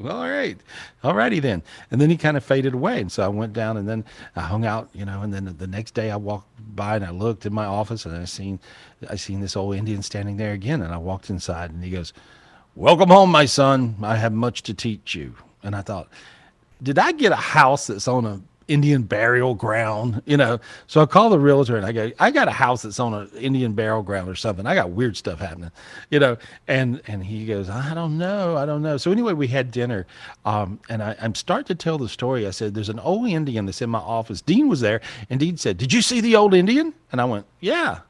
All right, all righty then. And then he kind of faded away, and so I went down, and then I hung out, you know. And then the next day I walked by and I looked in my office, and I seen this old Indian standing there again, and I walked inside, and he goes, "Welcome home, my son. I have much to teach you." And I thought, did I get a house that's on a Indian burial ground? You know, so I call the realtor and I go, I got a house that's on an Indian burial ground or something. I got weird stuff happening, you know. And he goes, I don't know. So anyway, we had dinner, and I'm starting to tell the story. I said, there's an old Indian that's in my office. Dean was there, and Dean said, "Did you see the old Indian?" And I went, "Yeah."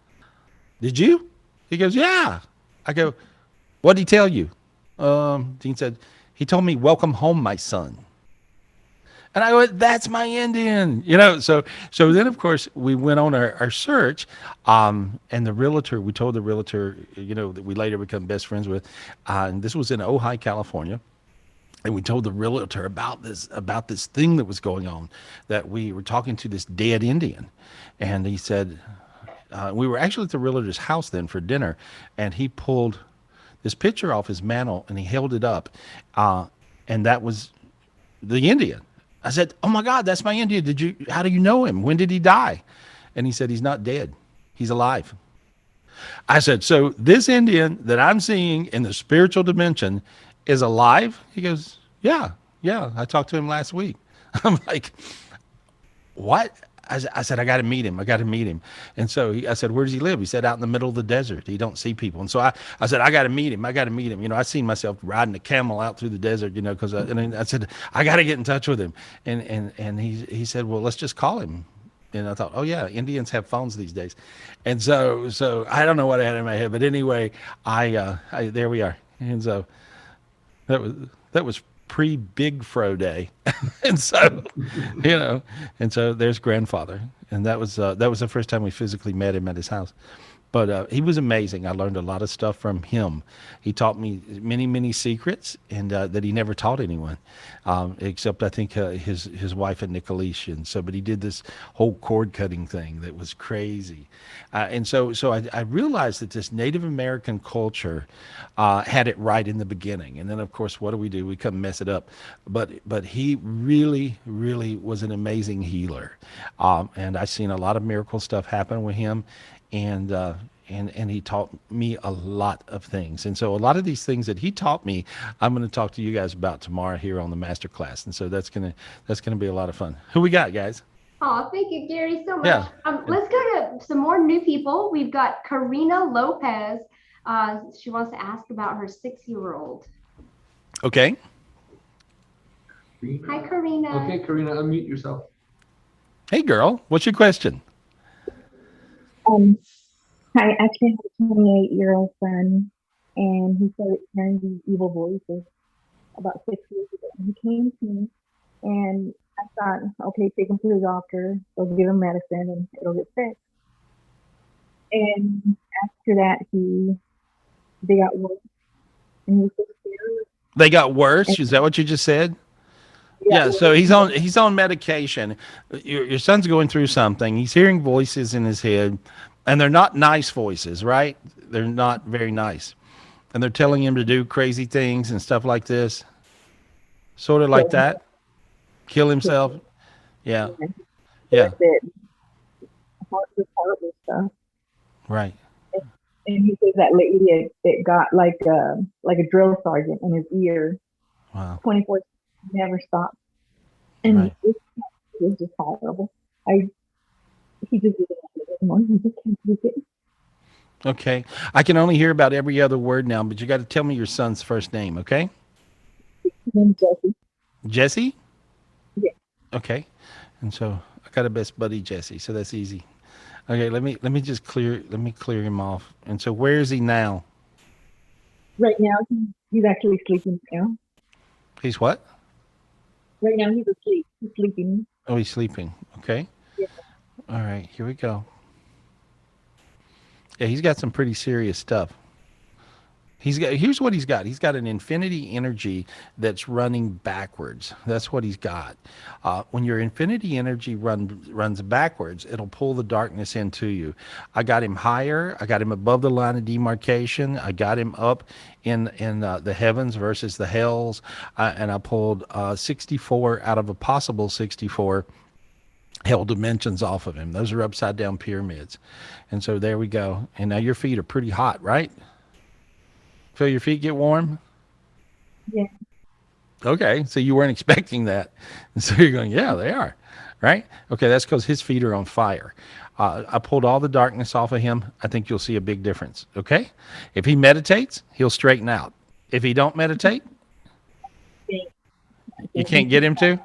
"Did you?" He goes, "Yeah." I go, "What did he tell you?" Dean said, "He told me, 'Welcome home, my son.'" And I went, "That's my Indian," you know. So then, of course, we went on our search, and the realtor. We told the realtor, you know, that we later become best friends with, and this was in Ojai, California. And we told the realtor about this thing that was going on, that we were talking to this dead Indian, and he said, we were actually at the realtor's house then for dinner, and he pulled this picture off his mantle and he held it up, and that was the Indian. I said, "Oh my God, that's my Indian. How do you know him? When did he die?" And he said, "He's not dead. He's alive." I said, "So this Indian that I'm seeing in the spiritual dimension is alive?" He goes, "Yeah, yeah. I talked to him last week." I'm like, "What?" I said, "I got to meet him. I got to meet him." And so I said, "Where does he live?" He said, "Out in the middle of the desert. He don't see people." And so I said, "I got to meet him. I got to meet him." You know, I seen myself riding a camel out through the desert, you know, and then I said, "I got to get in touch with him." And he said, "Well, let's just call him." And I thought, oh yeah, Indians have phones these days. And so I don't know what I had in my head, but anyway, I there we are. And so that was pre Big Fro Day, and so you know, and so there's grandfather, and that was the first time we physically met him at his house. But he was amazing. I learned a lot of stuff from him. He taught me many secrets, and that he never taught anyone, except I think his wife and Nicolesh. And so, but he did this whole cord cutting thing that was crazy, and so I realized that this Native American culture had it right in the beginning, and then of course, what do? We come mess it up. But he really was an amazing healer, and I've seen a lot of miracle stuff happen with him, and he taught me a lot of things. And so a lot of these things that he taught me, I'm going to talk to you guys about tomorrow here on the master class. And so that's gonna be a lot of fun. Who we got, guys? Oh, thank you, Gary, so much. Yeah. Let's go to some more new people. We've got Karina Lopez. She wants to ask about her 6-year-old. Okay. Hi, Karina. Okay, Karina, unmute yourself. Hey, girl. What's your question? I actually have a 28-year-old son, and he started hearing these evil voices about 6 years ago. He came to me, and I thought, okay, take him to the doctor. They'll give him medicine, and it'll get fixed. And after that, they got worse, and he was so scared. They got worse. Is that what you just said? Yeah. So he's on medication. Your son's going through something. He's hearing voices in his head, and they're not nice voices, right? They're not very nice, and they're telling him to do crazy things and stuff like this, sort of like that. Kill himself. Yeah. Yeah. Horrible stuff. Right. And he says that lately it got like a drill sergeant in his ear. Wow. 24 never stopped. And Right. it was just horrible. He just didn't want it anymore. He just can't take it. Okay. I can only hear about every other word now, but you got to tell me your son's first name, okay? His name's Jesse. Jesse? Yeah. Okay. And so I got a best buddy Jesse, so that's easy. Okay, let me just clear him off. And so where is he now? Right now, he's actually sleeping now. He's what? Right now, he's asleep. He's sleeping. Oh, he's sleeping. Okay. Yeah. All right, here we go. Yeah, he's got some pretty serious stuff. Here's what he's got. He's got an infinity energy that's running backwards. That's what he's got. When your infinity energy runs backwards, it'll pull the darkness into you. I got him higher. I got him above the line of demarcation. I got him up in the heavens versus the hells, and I pulled 64 out of a possible 64 hell dimensions off of him. Those are upside down pyramids. And so there we go. And now your feet are pretty hot, right? Feel your feet get warm? Yeah. Okay, so you weren't expecting that. And so you're going, yeah, they are, right? Okay, that's because his feet are on fire. I pulled all the darkness off of him. I think you'll see a big difference, okay? If he meditates, he'll straighten out. If he don't meditate, you can't get him to?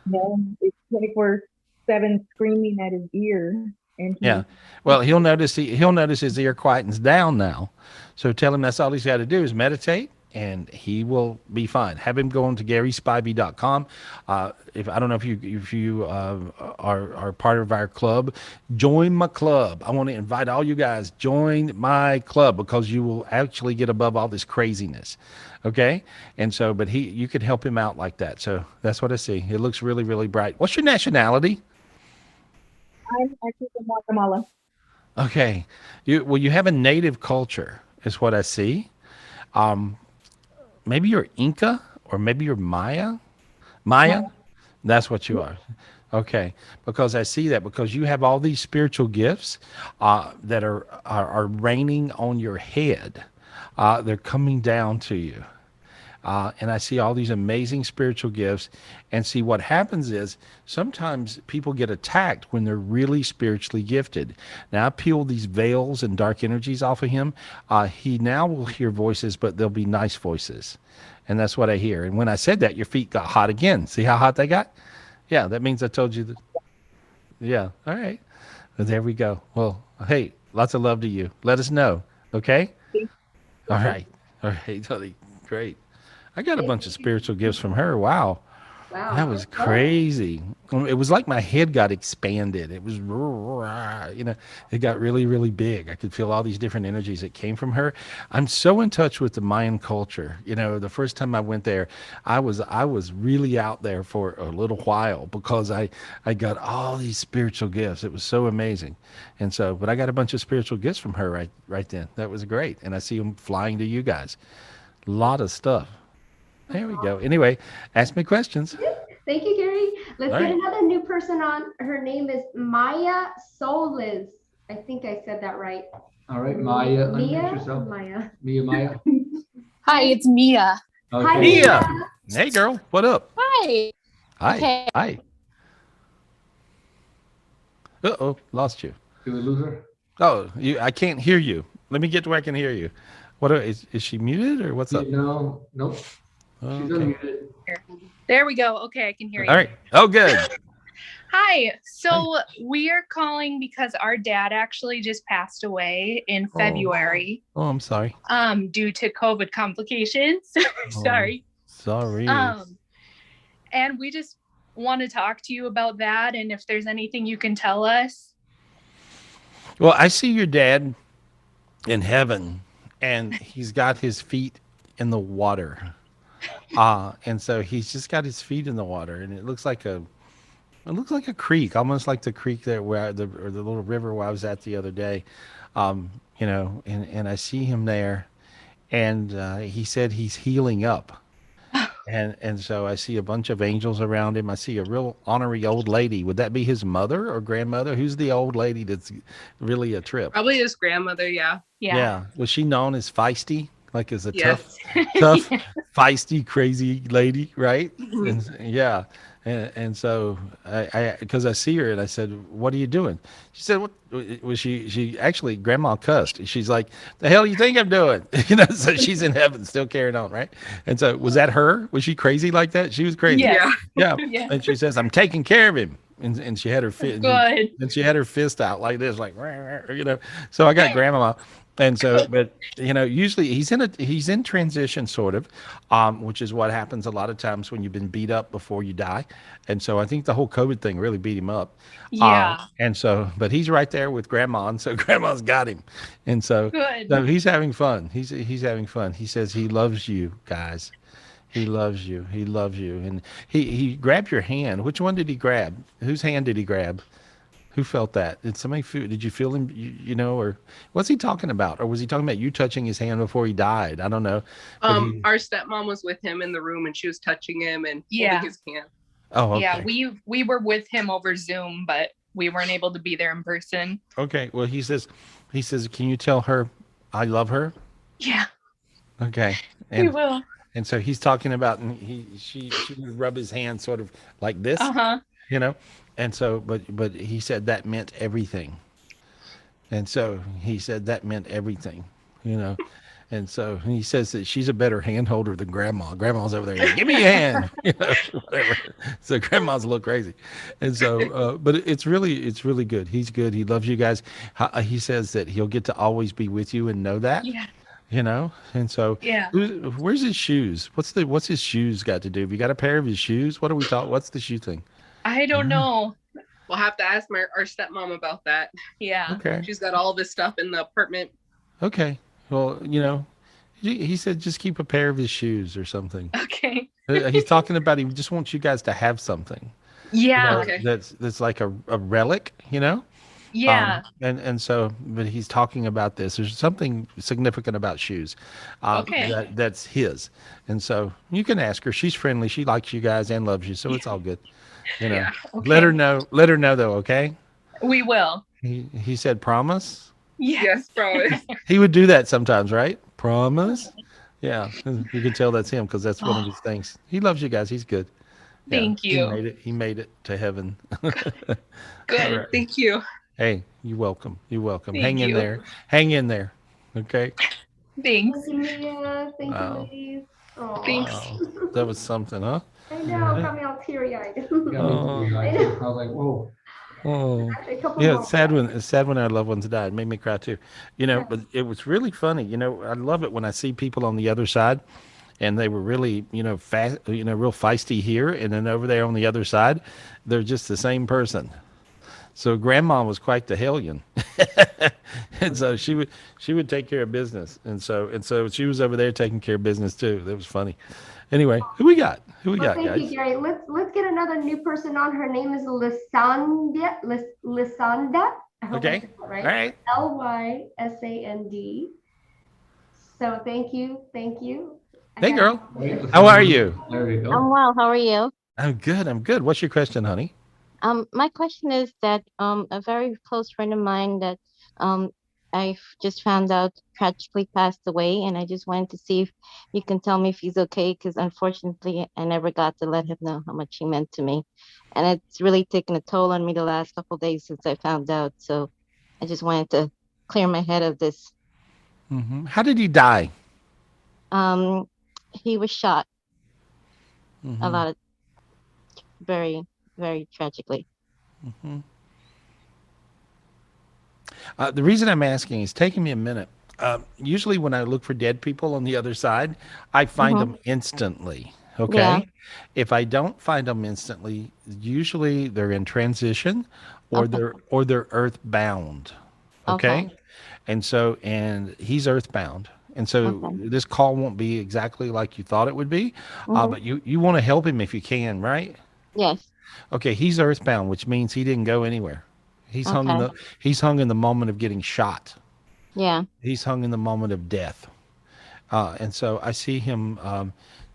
No, it's 24/7 screaming at his ear. And Yeah. Well, he'll notice his ear quietens down now. So tell him that's all he's got to do is meditate, and he will be fine. Have him go on to GarySpivey.com. If I don't know if you are part of our club, join my club. I want to invite all you guys, join my club, because you will actually get above all this craziness. Okay. And so, but you could help him out like that. So that's what I see. It looks really, really bright. What's your nationality? I'm actually from Guatemala. Okay. You have a native culture is what I see. Maybe you're Inca, or maybe you're Maya. Maya? That's what you are. Okay. Because I see that, because you have all these spiritual gifts that are raining on your head. They're coming down to you. And I see all these amazing spiritual gifts, and see what happens is sometimes people get attacked when they're really spiritually gifted. Now I peel these veils and dark energies off of him. He now will hear voices, but they'll be nice voices. And that's what I hear. And when I said that, your feet got hot again. See how hot they got? Yeah, that means I told you that. Yeah. All right. Well, there we go. Well, hey, lots of love to you. Let us know. Okay? All right. All right, Tony. Great. I got a bunch of spiritual gifts from her. Wow. Wow. That was crazy. It was like my head got expanded. It was, it got really, really big. I could feel all these different energies that came from her. I'm so in touch with the Mayan culture. The first time I went there, I was really out there for a little while, because I got all these spiritual gifts. It was so amazing. And so, but I got a bunch of spiritual gifts from her right then. That was great. And I see them flying to you guys. A lot of stuff. There we go. Anyway, ask me questions. Thank you, Gary. Let's All get right. another new person on. Her name is Maya Solis. I think I said that right. All right, Maya, unmute Mia? yourself. Maya. Maya. Hi, it's Mia. Okay. Hi, Mia. Hey, girl. What up? Hi. Hi. Okay. Hi. Uh-oh. Lost you. Did we lose her? Oh, I can't hear you. Let me get to where I can hear you. Is she muted, or what's up? No, nope. She's Okay. unmuted. There we go. Okay, I can hear you. All right. Oh, good. Hi. So we are calling because our dad actually just passed away in February. Oh, I'm sorry. Due to COVID complications. Sorry. Sorry. And we just want to talk to you about that, and if there's anything you can tell us. Well, I see your dad in heaven, and he's got his feet in the water. And so he's just got his feet in the water, and it looks like a creek, almost like the creek there or the little river where I was at the other day. And I see him there, and he said he's healing up. And so I see a bunch of angels around him. I see a real ornery old lady. Would that be his mother or grandmother? Who's the old lady that's really a trip? Probably his grandmother. Yeah. Yeah. Was she known as feisty? Like as a Yes. tough, feisty, crazy lady, right? And yeah. And so because I see her and I said, "What are you doing?" She said, "What was she?" She actually, Grandma cussed. She's like, "The hell you think I'm doing?" So she's in heaven, still carrying on, right? And so was that her? Was she crazy like that? She was crazy. Yes. Yeah. Yeah. And she says, "I'm taking care of him," and she had her Good. and she had her fist out like this, like So I got Grandma. And so, but usually he's in transition sort of, which is what happens a lot of times when you've been beat up before you die. And so I think the whole COVID thing really beat him up. Yeah. And so, but he's right there with Grandma, and so Grandma's got him. And so, Good. so he's having fun. He's having fun. He says he loves you guys. He loves you. He loves you. And he grabbed your hand. Which one did he grab? Whose hand did he grab? Who felt that? Did somebody feel? Did you feel him? Or what's he talking about? Or was he talking about you touching his hand before he died? I don't know. But Our stepmom was with him in the room, and she was touching him and Yeah. holding his hand. Oh, okay. Yeah, we were with him over Zoom, but we weren't able to be there in person. Okay. Well, he says, can you tell her I love her? Yeah, Okay. we will. And so he's talking about, and she would rub his hand sort of like this, Uh-huh. And so, but he said that meant everything. And so he said that meant everything, you know. And so he says that she's a better hand holder than Grandma. Grandma's over there, give me your hand, whatever. So Grandma's a little crazy, and so, but it's really good. He's good. He loves you guys. He says that he'll get to always be with you and know that, Yeah. And so, Yeah. where's his shoes? What's his shoes got to do? Have you got a pair of his shoes? What are we talking? What's the shoe thing? I don't know. We'll have to ask our stepmom about that. Yeah. Okay. She's got all this stuff in the apartment. Okay. Well, he said just keep a pair of his shoes or something. Okay. He's talking about he just wants you guys to have something. Yeah. Okay. That's like a relic, Yeah. And so, but he's talking about this. There's something significant about shoes. Okay. That's his. And so you can ask her. She's friendly. She likes you guys and loves you. So it's all good. Yeah. Okay. Let her know though. Okay. We will. He said promise. Yes, promise. He would do that sometimes, right? Promise. Yeah. You can tell that's him because that's one of his things. He loves you guys. He's good. Yeah, Thank you. He made it to heaven. Good. All right. Thank you. Hey, you're welcome. You're welcome. Thank Hang in you. there. Hang in there. Okay. Thanks. Thank you, Mia. Thank Wow. you, ladies. Aw. Thanks. Wow. That was something, huh? I know, got me all teary-eyed. Got me teary-eyed. I was like, whoa. Oh. Actually, a couple Yeah, more. it's sad when our loved ones died. It made me cry too. But it was really funny. I love it when I see people on the other side and they were really, fast, real feisty here, and then over there on the other side, they're just the same person. So Grandma was quite the hellion, and so she would take care of business, and so she was over there taking care of business too. That was funny. Anyway, who we got? Well, thank guys? you, Gary. Let's get another new person on. Her name is Lysanda. Lysanda. I hope I Okay. said that right. All right. Lysand. So thank you. Hey, girl. How are you? There you go. I'm well. How are you? I'm good. What's your question, honey? My question is that a very close friend of mine that I just found out tragically passed away, and I just wanted to see if you can tell me if he's okay, because unfortunately I never got to let him know how much he meant to me, and it's really taken a toll on me the last couple of days since I found out. So I just wanted to clear my head of this. Mm-hmm. How did he die? He was shot Mm-hmm. a lot of very, very tragically. Mm-hmm. The reason I'm asking is taking me a minute. Usually, when I look for dead people on the other side, I find them instantly. Okay. Yeah. If I don't find them instantly, usually they're in transition, or Okay. they're earthbound. Okay. Okay. And he's earthbound. And so Okay. this call won't be exactly like you thought it would be, Mhm. but you want to help him if you can, right? Yes. Okay, he's earthbound, which means he didn't go anywhere. He's hung in Okay. the moment of getting shot. Yeah. He's hung in the moment of death. And so I see him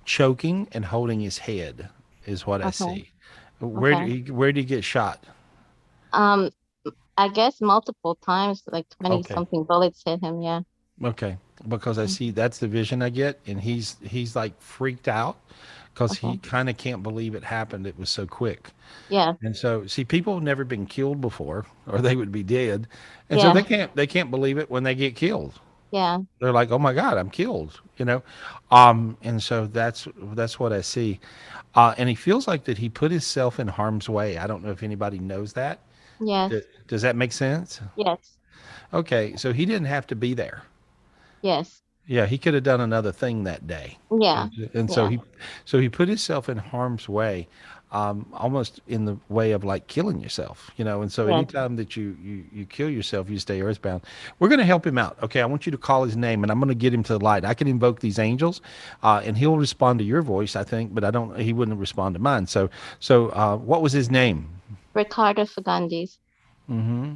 choking and holding his head is what I Okay. see. Where Okay. did he get shot? Um, I guess multiple times, like 20 Okay. something bullets hit him. Yeah. Okay. Because I see that's the vision I get, and he's like freaked out, because Okay. he kind of can't believe it happened. It was so quick. Yeah. And so, see, people have never been killed before, or they would be dead, and so Yeah. they can't believe it when they get killed. Yeah. They're like, "Oh my God, I'm killed," and so that's what I see, and he feels like that he put himself in harm's way. I don't know if anybody knows that. Yes. Does that make sense? Yes. Okay, so he didn't have to be there. Yes. Yeah, he could have done another thing that day. Yeah. And Yeah. so he put himself in harm's way, almost in the way of like killing yourself, And so Yes. anytime that you kill yourself, you stay earthbound. We're going to help him out. Okay, I want you to call his name, and I'm going to get him to the light. I can invoke these angels, and he'll respond to your voice, I think, but I don't. He wouldn't respond to mine. So what was his name? Ricardo Fagandis. Mm-hmm.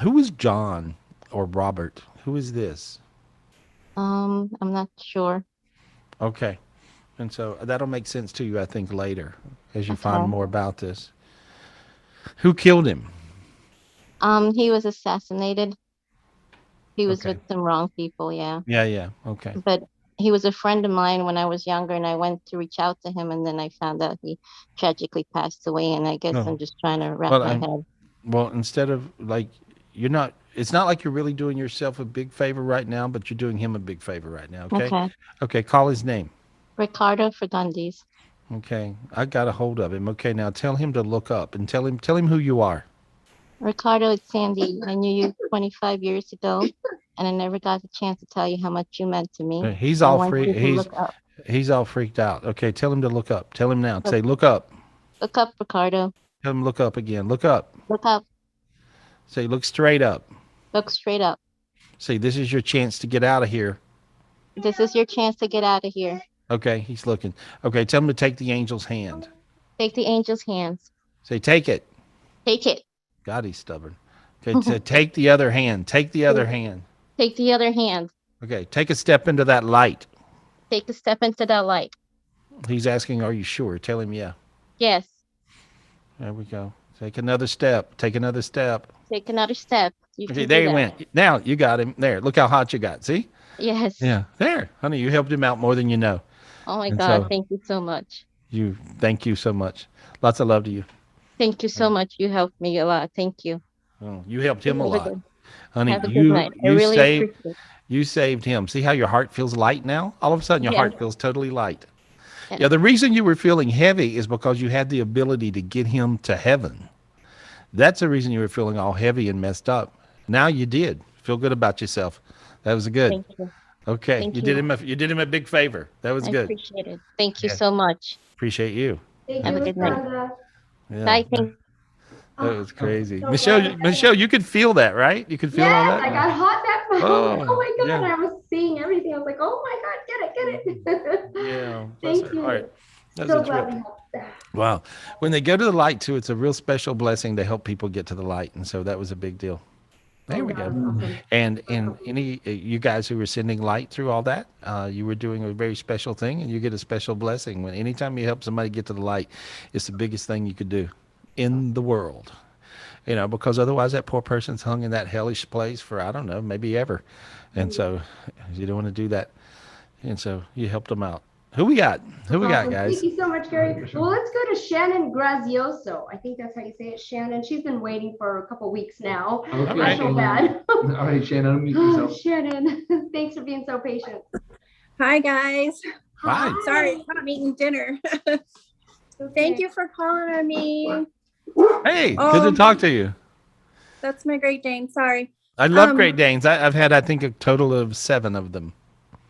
Who is John or Robert? Who is this? I'm not sure. Okay. And so that'll make sense to you, I think, later as you find Okay. more about this. Who killed him? He was assassinated. He was Okay. with some wrong people, yeah. Yeah. Okay. But he was a friend of mine when I was younger, and I went to reach out to him, and then I found out he tragically passed away, and I guess No. I'm just trying to wrap Well, my head. well, instead of like, it's not like you're really doing yourself a big favor right now, but you're doing him a big favor right now. Okay. Okay. Okay. Call his name. Ricardo Fagandis. Okay. I got a hold of him. Okay. Now tell him to look up and tell him who you are. Ricardo, it's Sandy. I knew you 25 years ago, and I never got the chance to tell you how much you meant to me. He's I all want free. you to look up. He's all freaked out. Okay. Tell him to look up. Tell him now. Say, look up. Look up, Ricardo. Tell him look up again. Look up. Look up. Say, look straight up. Look straight up. Say, this is your chance to get out of here. This is your chance to get out of here. Okay, he's looking. Okay, tell him to take the angel's hand. Take the angel's hands. Say, take it. Take it. God, he's stubborn. Okay, take the other hand. Take the other hand. Take the other hand. Okay, take a step into that light. Take a step into that light. He's asking, are you sure? Tell him, yeah. Yes. There we go. Take another step. Take another step. Take another step. You Okay, can there do he that. went. Now you got him. There. Look how hot you got. See? Yes. Yeah. There. Honey, you helped him out more than you know. Oh my And God. so- Thank you so much. Thank you so much. Lots of love to you. Thank you so much. You helped me a lot. Thank you. Oh, you helped him a Have a lot. good- Honey, have a good you night. I you really saved appreciate it. you saved him. See how your heart feels light now? All of a sudden your Yeah. heart feels totally light. Yeah. Yeah, the reason you were feeling heavy is because you had the ability to get him to heaven. That's the reason you were feeling all heavy and messed up. Now you did. Feel good about yourself. That was good. Thank you. Okay. Thank you you. did him a big favor. That was I good. appreciate it. Thank you Yeah. so much. Appreciate you. Thank Have you, a Miss good night. Brenda. Yeah. Bye. Thank That was crazy. So Michelle, glad. Michelle, you could feel that, right? You could feel all Yes, that? I got hot that much. Oh, Oh my God. yeah. I was seeing everything. I was like, oh my God, get it. Yeah. bless Thank her you. heart. That So was a glad trip. we helped. Wow. When they go to the light too, it's a real special blessing to help people get to the light. And so that was a big deal. There we go. Awesome. And any you guys who were sending light through all that, you were doing a very special thing, and you get a special blessing. When anytime you help somebody get to the light, it's the biggest thing you could do in the world. Because otherwise that poor person's hung in that hellish place for, I don't know, maybe ever. And so you don't want to do that. And so you helped them out. Who we got? Who we got, Awesome. guys? Thank you so much, Gary. Well, let's go to Shannon Grazioso. I think that's how you say it, Shannon. She's been waiting for a couple weeks now. Okay, I feel bad. All right, Shannon, unmute Oh, yourself. Shannon, thanks for being so patient. Hi, guys. Hi. Sorry, I'm eating dinner. Thank you for calling on me. Hey, good to talk to you. That's my Great Dane. Sorry. I love Great Danes. I've had, I think, a total of 7 of them.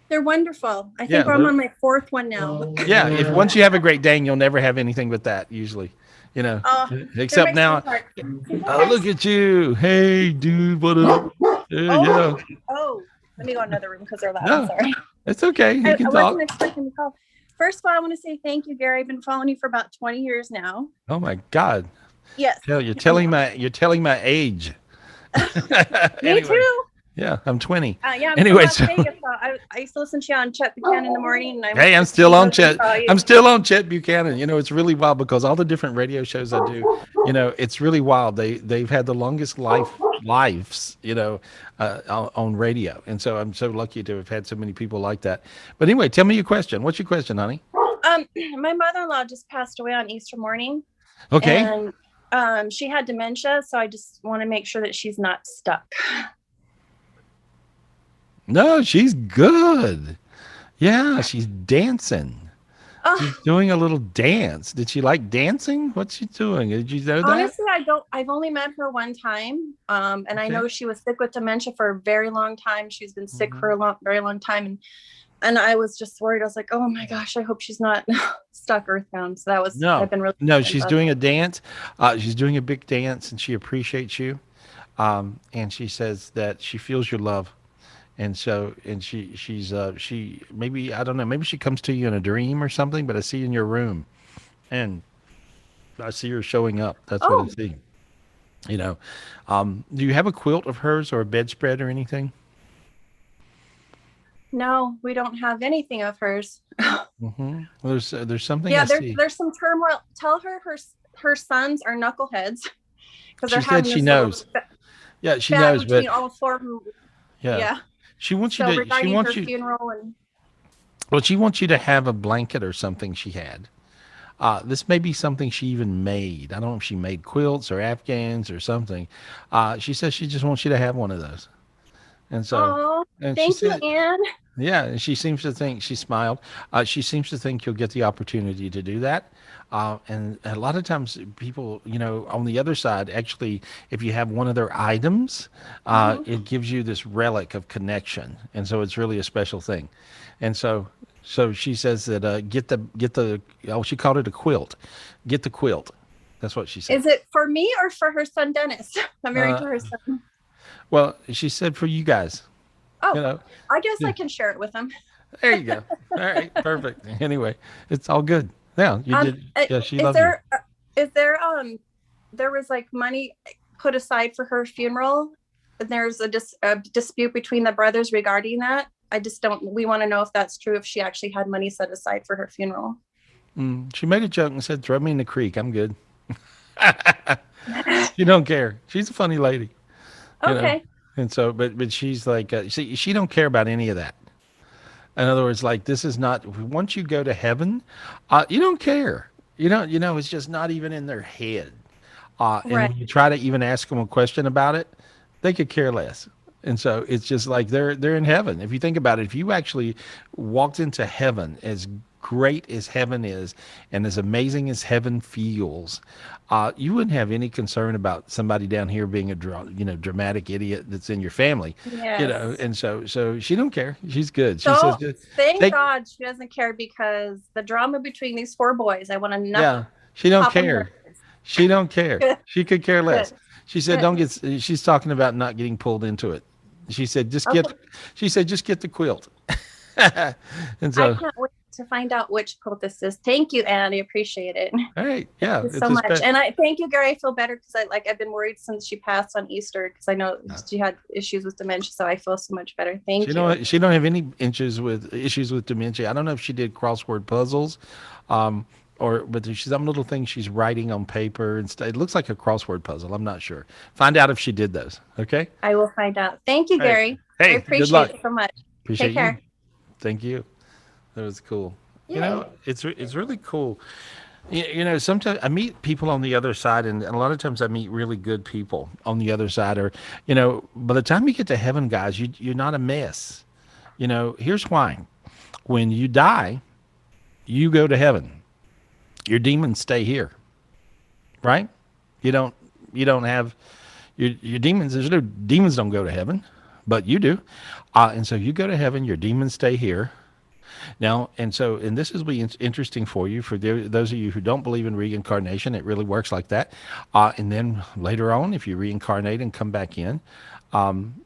They're wonderful. I Yeah, think I'm they're- on my 4th one now. Yeah, if once you have a Great Dane, you'll never have anything but that usually, Oh, Except now, oh, look at you. Hey, dude, what up? Yeah, Oh, let me go in another room because they're loud. No, I'm sorry. it's okay. You I can wasn't talk. expecting the call. First of all, I want to say thank you, Gary. I've been following you for about 20 years now. Oh my God. Yes. You're telling my age. Me Anyway, too. Yeah, I'm 20. Yeah, I'm Anyway, from so- Las Vegas, so I used to listen to you on Chet Buchanan in the morning. And Hey, I'm still on Chet. Saw you. I'm still on Chet Buchanan. It's really wild because all the different radio shows I do, it's really wild. They've had the longest lives, on radio, and so I'm so lucky to have had so many people like that. But anyway, tell me your question. What's your question, honey? My mother-in-law just passed away on Easter morning. Okay. And she had dementia, so I just want to make sure that she's not stuck. No, she's good. Yeah, she's dancing. She's doing a little dance. Did she like dancing? What's she doing? Did you know that? Honestly, I've only met her one time. And I know she was sick with dementia for a very long time. She's been sick for a very long time. And I was just worried. I was like, oh my gosh, I hope she's not stuck earthbound. So that was, I've been really No, concerned she's about doing that. a dance. She's doing a big dance, and she appreciates you. And she says that she feels your love. And so, and she maybe, I don't know, maybe she comes to you in a dream or something, but I see you in your room and I see her showing up. That's what I Oh, see. You know, do you have a quilt of hers or a bedspread or anything? no, we don't have anything of hers. Well, there's something I Yeah, see. there's some turmoil. Tell her sons are knuckleheads because She they're said having she this little knows. Yeah, she spat knows, but between all four of them. yeah, Yeah. she wants you So to. She regarding her wants you. funeral and Well, she wants you to have a blanket or something she had. This may be something she even made. I don't know if she made quilts or Afghans or something. She says she just wants you to have one of those. And so, oh, and she thank you, said, Anne. yeah, and she seems to think, she smiled. She seems to think you'll get the opportunity to do that. And a lot of times people, on the other side, actually, if you have one of their items, it gives you this relic of connection. And so it's really a special thing. And so she says that oh, she called it a quilt. Get the quilt. That's what she said. Is it for me or for her son Dennis? I'm married Uh, to her son. well, she said for you guys. Oh, You know, I guess yeah. I can share it with him. There you go. All right, perfect. Anyway, it's all good. Yeah, you did. Yeah, she Is loves you. there was like money put aside for her funeral? And there's a dispute between the brothers regarding that. I just don't. We want to know if that's true. If she actually had money set aside for her funeral. She made a joke and said, "Throw me in the creek. I'm good." She don't care. She's a funny lady, you know. Okay. And so, but she's like, she don't care about any of that. In other words, like this is not. Once you go to heaven, you don't care. It's just not even in their head. And Right. when you try to even ask them a question about it, they could care less. And so it's just like they're in heaven. If you think about it, if you actually walked into heaven, as great as heaven is, and as amazing as heaven feels, you wouldn't have any concern about somebody down here being a dramatic idiot that's in your family. Yes. And so she don't care. She's good. She says, So just thank take. God she doesn't care because the drama between these four boys, I want to Yeah, she don't pop them care. nerves. She don't care. Good. She could care less. Good. She said, Good. "Don't get." She's talking about not getting pulled into it. She said, "Just get." Okay. She said, "Just get the quilt." And I so, can't wait to find out which quilt this is. Thank you, Anne. I appreciate it. all right, yeah, Thank you it's so a much. And I thank you, Gary. I feel better because I've been worried since she passed on Easter because I know she had issues with dementia. So I feel so much better. Thank you. She don't have any issues with dementia. I don't know if she did crossword puzzles, but there's some little things she's writing on paper and stuff. It looks like a crossword puzzle. I'm not sure. Find out if she did those. Okay. I will find out. Thank you, All right. Gary. Hey, I good appreciate luck. it so much. Appreciate Take care. you. Thank you. That was cool. Yay. It's really cool. Sometimes I meet people on the other side, and a lot of times I meet really good people on the other side. Or, by the time you get to heaven, guys, you're not a mess. Here's why: when you die, you go to heaven. Your demons stay here, right? You don't have your demons. There's no demons don't go to heaven, but you do, and so you go to heaven. Your demons stay here. Now, and this will be interesting for you, for those of you who don't believe in reincarnation. It really works like that. And then later on, if you reincarnate and come back in,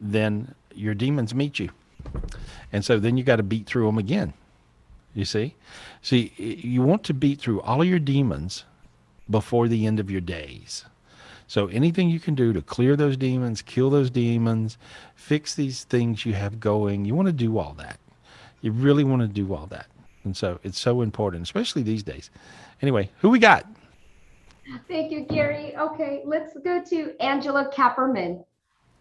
then your demons meet you. And so then you got to beat through them again. You see, you want to beat through all of your demons before the end of your days. So anything you can do to clear those demons, kill those demons, fix these things you have going, you want to do all that. You really want to do all that. And so it's so important, especially these days. Anyway, who we got? Thank you, Gary. Okay, let's go to Angela Kapperman.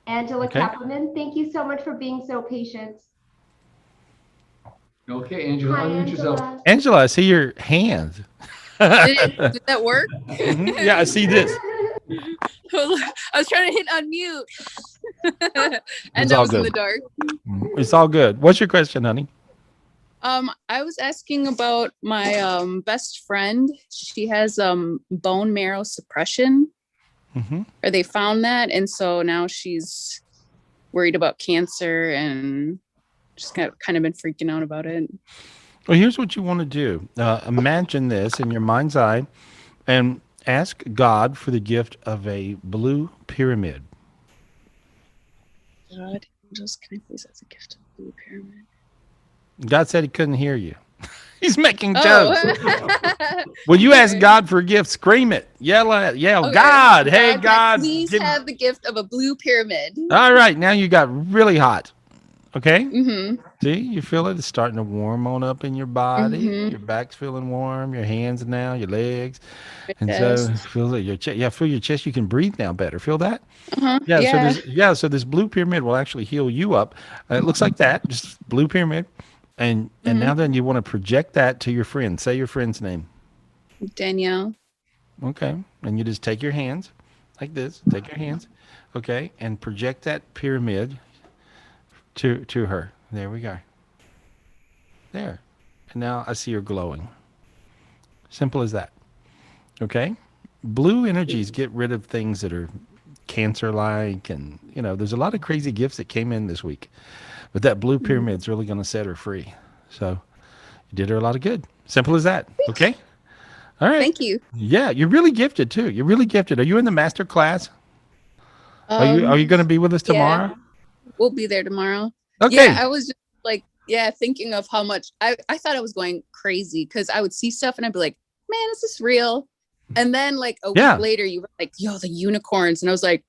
Angela Okay. Kapperman, thank you so much for being so patient. Okay, Angela, Hi, unmute yourself. Angela. Angela, I see your hand. Did that work? Mhm. Yeah, I see this. I was trying to hit unmute. And It's I all was in the good. dark. It's all good. What's your question, honey? I was asking about my best friend. She has bone marrow suppression, Mm-hmm. or they found that, and so now she's worried about cancer and just kind of been freaking out about it. Well, here's what you want to do. Imagine this in your mind's eye and ask God for the gift of a blue pyramid. God, angels, can I please have the gift of the blue pyramid? God said he couldn't hear you. He's making Oh. jokes. When you ask God for a gift, scream it. Yell at yell, Okay. God, hey, Can I God. please have the gift of a blue pyramid. All right, now you got really hot. Okay? Mm-hmm. See, you feel it? It's starting to warm on up in your body. Mm-hmm. Your back's feeling warm, your hands now, your legs. My And so chest. feel it, your chest. Yeah, feel your chest. You can breathe now better. Feel that? Uh-huh. Yeah, Yeah. so this blue pyramid will actually heal you up. It looks like that, just blue pyramid. And now then you want to project that to your friend. Say your friend's name. Danielle. Okay. And you just take your hands like this. Take your hands. Okay. And project that pyramid to her. There we go. There. And now I see her glowing. Simple as that. Okay. Blue energies get rid of things that are cancer-like, and there's a lot of crazy gifts that came in this week, but that blue pyramid's really going to set her free. So you did her a lot of good. Simple as that. Okay. All right. Thank you. Yeah, you're really gifted too. You're really gifted. Are you in the master class? Are you going to be with us tomorrow? Yeah, we'll be there tomorrow. Okay. Yeah, I was just like, thinking of how much I thought I was going crazy because I would see stuff and I'd be like, man, is this real? And then like a week later, you were like, yo, the unicorns. And I was like,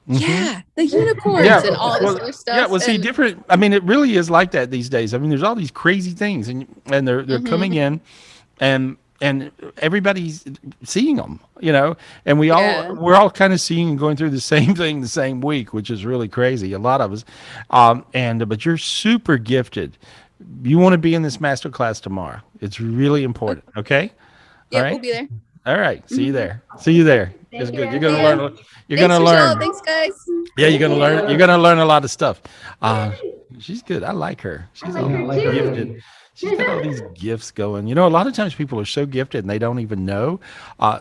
yeah, the unicorns and all this other stuff. Yeah, well, see, different. I mean, it really is like that these days. I mean, there's all these crazy things, and they're coming in, and everybody's seeing them, and we're all kind of seeing and going through the same thing the same week, which is really crazy. A lot of us, but you're super gifted. You want to be in this master class tomorrow. It's really important. Okay. Yeah, all right? we'll be there. All right. See you there. See you there. It's good. You're gonna learn. You're Thanks, gonna Michelle. learn. Thanks, guys. Yeah, you're gonna learn. You're gonna learn a lot of stuff. She's good. I like her. She's all gifted. She's got all these gifts going. A lot of times people are so gifted and they don't even know.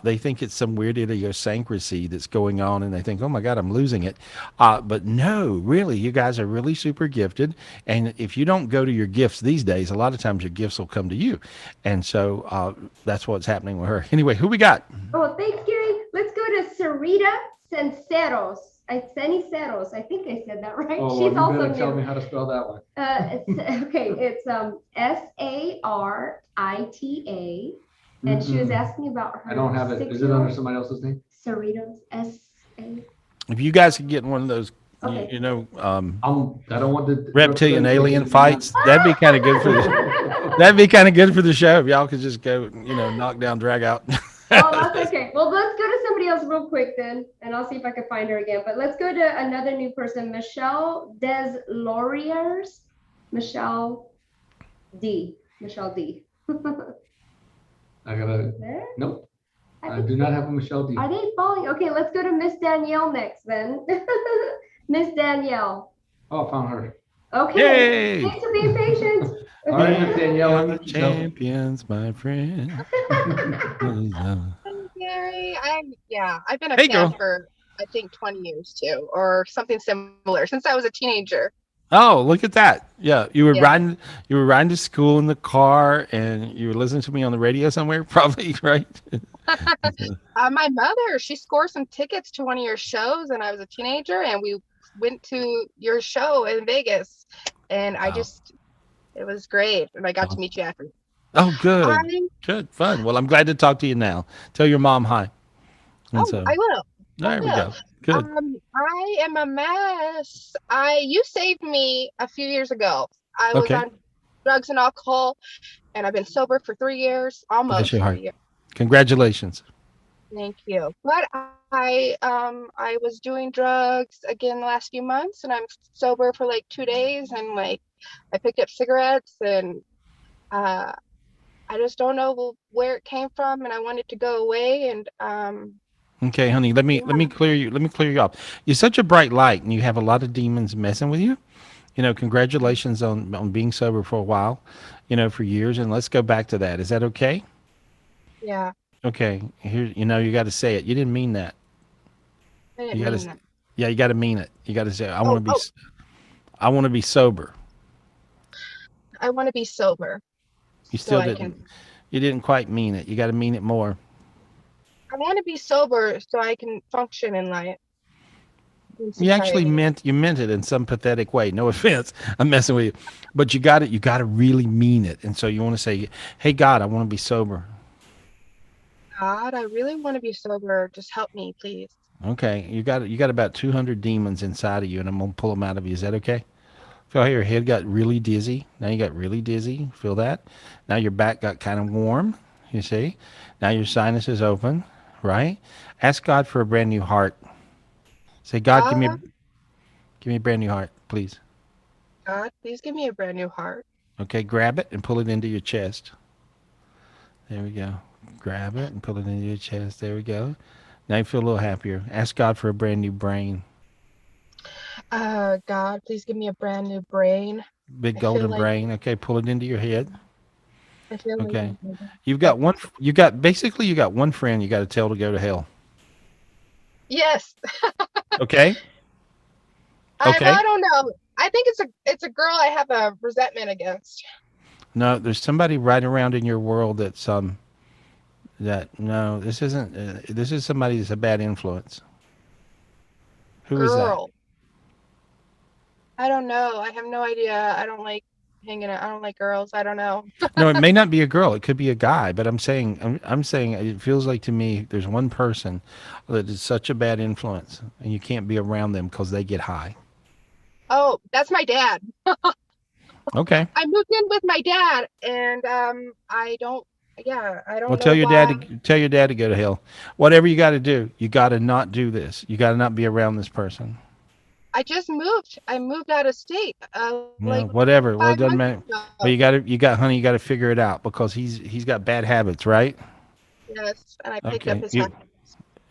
They think it's some weird idiosyncrasy that's going on, and they think, "Oh my God, I'm losing it." But no, really, you guys are really super gifted. And if you don't go to your gifts these days, a lot of times your gifts will come to you. And so that's what's happening with her. Anyway, who we got? Oh, thanks, Gary. Let's go to Sarita Senceros. Ceniceros. I think I said that right. Oh, She's you also better new. tell me how to spell that one. It's Sarita, and she was asking about her. I don't have it. Is it under somebody else's name? Cerritos. S-A. If you guys could get one of those, Okay. I don't want to reptilian alien fights, that'd be kind of good for the. That'd be kind of good for the show if y'all could just go, knock down, drag out. Oh, that's okay. Well, let's go to somebody else real quick then, and I'll see if I can find her again. But let's go to another new person, Michelle Deslauriers. Michelle D. I gotta. There? Nope. I do not have a Michelle D. Are they falling? Okay, let's go to Miss Danielle next then. Miss Danielle. Oh, I found her. Okay. Yay! Thanks for being patient. All right, Miss Danielle. The champions, my friend. Gary, I've been a Hey, fan girl. for I think 20 years too, or something similar since I was a teenager. Oh, look at that! Yeah, you were Yeah. riding. You were riding to school in the car, and you were listening to me on the radio somewhere, probably, right? My mother, she scored some tickets to one of your shows, and I was a teenager, and we went to your show in Vegas, and it was great, and I got to meet you after. Oh, good, I- good, fun. Well, I'm glad to talk to you now. Tell your mom hi. And I will. There we go. Good. I am a mess. You saved me a few years ago. I was Okay. on drugs and alcohol, and I've been sober for 3 years, Bless almost your 4 heart. years. Congratulations. Thank you. But I was doing drugs again the last few months, and I'm sober for like 2 days, and like I picked up cigarettes, and Uh, I just don't know where it came from, and I want it to go away. And Okay, honey, let me clear you up. You're such a bright light, and you have a lot of demons messing with you. Congratulations on being sober for a while, for years, and let's go back to that. Is that okay? yeah, Okay, here, you got to say it. You didn't mean that. I didn't You got mean to, that. yeah, you got to mean it. You got to say, Oh, oh, I want to be sober. I want to be sober You so still I can. didn't. You didn't quite mean it. You got to mean it more. I want to be sober so I can function in life, in You actually society. meant it in some pathetic way. No offense, I'm messing with you, but you got it. You got to really mean it, and so you want to say, "Hey God, I want to be sober." God, I really want to be sober. Just help me, please. Okay, you got about 200 demons inside of you, and I'm gonna pull them out of you. Is that okay? Feel how your head got really dizzy. Now you got really dizzy. Feel that? Now your back got kind of warm. You see? Now your sinus is open. Right? Ask God for a brand new heart. Say, God, give me a brand new heart, please. God, please give me a brand new heart. Okay, grab it and pull it into your chest. There we go. Grab it and pull it into your chest. There we go. Now you feel a little happier. Ask God for a brand new brain. God, please give me a brand new brain. Big I feel golden like brain. Okay, pull it into your head. I feel like Okay. I'm You've stuck. got one. You got basically you got one friend you got to tell to go to hell. Yes. Okay. I Okay. don't know. I think it's a girl I have a resentment against. No, there's somebody right around in your world that no, this isn't. This is somebody that's a bad influence. Who is that? Girl. I don't know. I have no idea. I don't like hanging out. I don't like girls. I don't know. No, it may not be a girl. It could be a guy. But I'm saying it feels like to me there's one person that is such a bad influence, and you can't be around them because they get high. Oh, that's my dad. Okay. I moved in with my dad, and I don't. Yeah, I Well, don't know why. tell your dad to go to hell. Whatever you got to do, you got to not do this. You got to not be around this person. I just moved. I moved out of state, Yeah, like whatever. Well, it 5 doesn't months matter. Well, ago. honey, you got to figure it out because he's got bad habits, right? Yes, and I picked up Okay. his habit.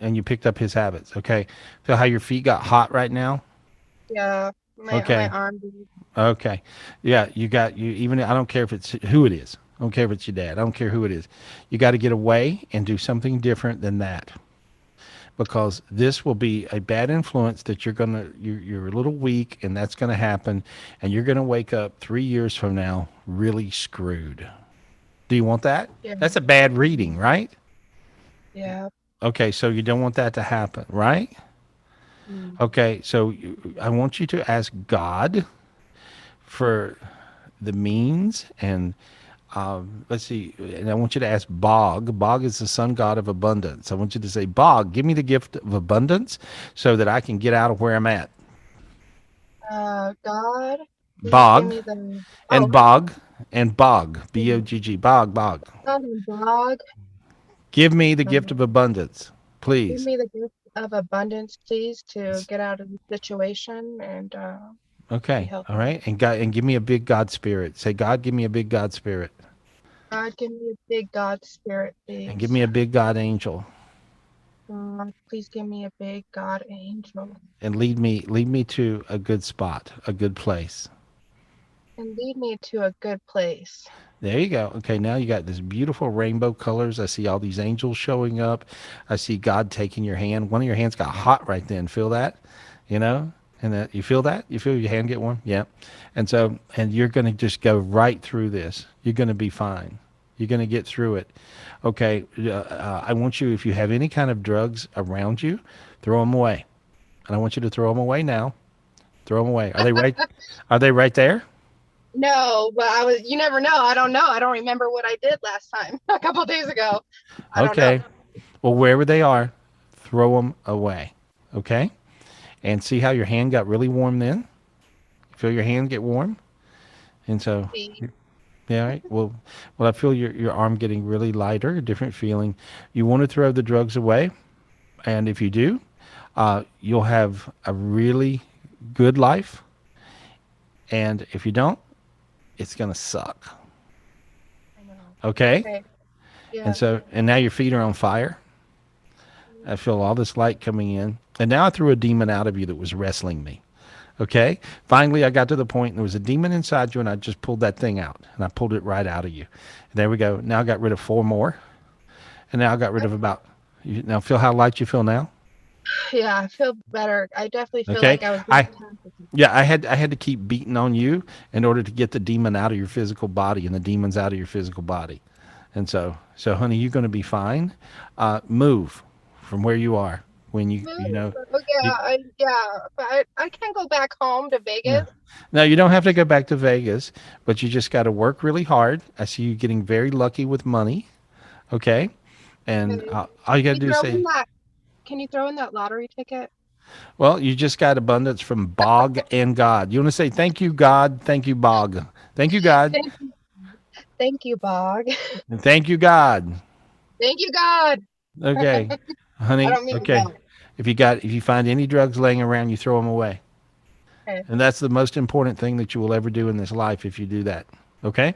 You picked up his habits. Okay. Feel how your feet got hot right now? Yeah, my Okay. arm. Dude. Okay. Yeah, you even I don't care if it's who it is. I don't care if it's your dad. I don't care who it is. You got to get away and do something different than that. Because this will be a bad influence that you're a little weak and that's going to happen and you're going to wake up 3 years from now really screwed. Do you want that? Yeah. That's a bad reading, right? Yeah. Okay, so you don't want that to happen, right? Mm. Okay, so I want you to ask God for the means and let's see, and I want you to ask Bog. Bog is the sun god of abundance. I want you to say, Bog, give me the gift of abundance so that I can get out of where I'm at. God, please give Bog me the. and Oh, Bog and Bog, Bogg, Bog. God and dog. Give me the gift Um, of abundance, Give please. me the gift of abundance, please, to get out of the situation and be Okay, all healthy. right, and God, and give me a big God spirit. Say, God, give me a big God spirit, God, give me a big God spirit, and give please. me a big God angel, God, please give me a big God angel and lead me to a good spot, a good place. and lead me to a good place. There you go. Okay, now you got this beautiful rainbow colors. I see all these angels showing up. I see God taking your hand. One of your hands got hot right then. Feel that? You know? And that you feel that? You feel your hand get warm? Yeah. And you're going to just go right through this. You're going to be fine. You're going to get through it. Okay. I want you, if you have any kind of drugs around you, throw them away. And I want you to throw them away now. Throw them away. Are they right? Are they right there? No, but you never know. I don't know. I don't remember what I did last time, a couple days ago. I don't know. Okay. Well, wherever they are, throw them away. Okay? And see how your hand got really warm then? Feel your hand get warm? And so, See. yeah, all right. Well, I feel your arm getting really lighter, a different feeling. You want to throw the drugs away. And if you do, you'll have a really good life. And if you don't, it's going to suck. Okay. Okay. Yeah. And so, and now your feet are on fire. I feel all this light coming in. And now I threw a demon out of you that was wrestling me. Okay. Finally, I got to the point and there was a demon inside you, and I just pulled that thing out, and I pulled it right out of you. And there we go. Now I got rid of 4 more. And now I got rid of about, you now feel how light you feel now? Yeah, I feel better. I definitely feel Okay. like I was being attacked. Yeah, I had to keep beating on you in order to get the demon out of your physical body and the demons out of your physical body. And so honey, you're going to be fine. Move from where you are when you know. Oh, You, but I can't go back home to no. Vegas. No, you don't have to go back to Vegas, but you just got to work really hard. I see you getting very lucky with money. Okay. And all you got to do is say, Can you throw in that lottery ticket? well, you just got abundance from Bog and God. You want to say, thank you, God. Thank you, Bog. Thank you, God. Thank you, Bog. And thank you, God. Thank you, God. Okay. Honey, I don't mean okay. that. If you find any drugs laying around, you throw them away. Okay. And that's the most important thing that you will ever do in this life if you do that. Okay?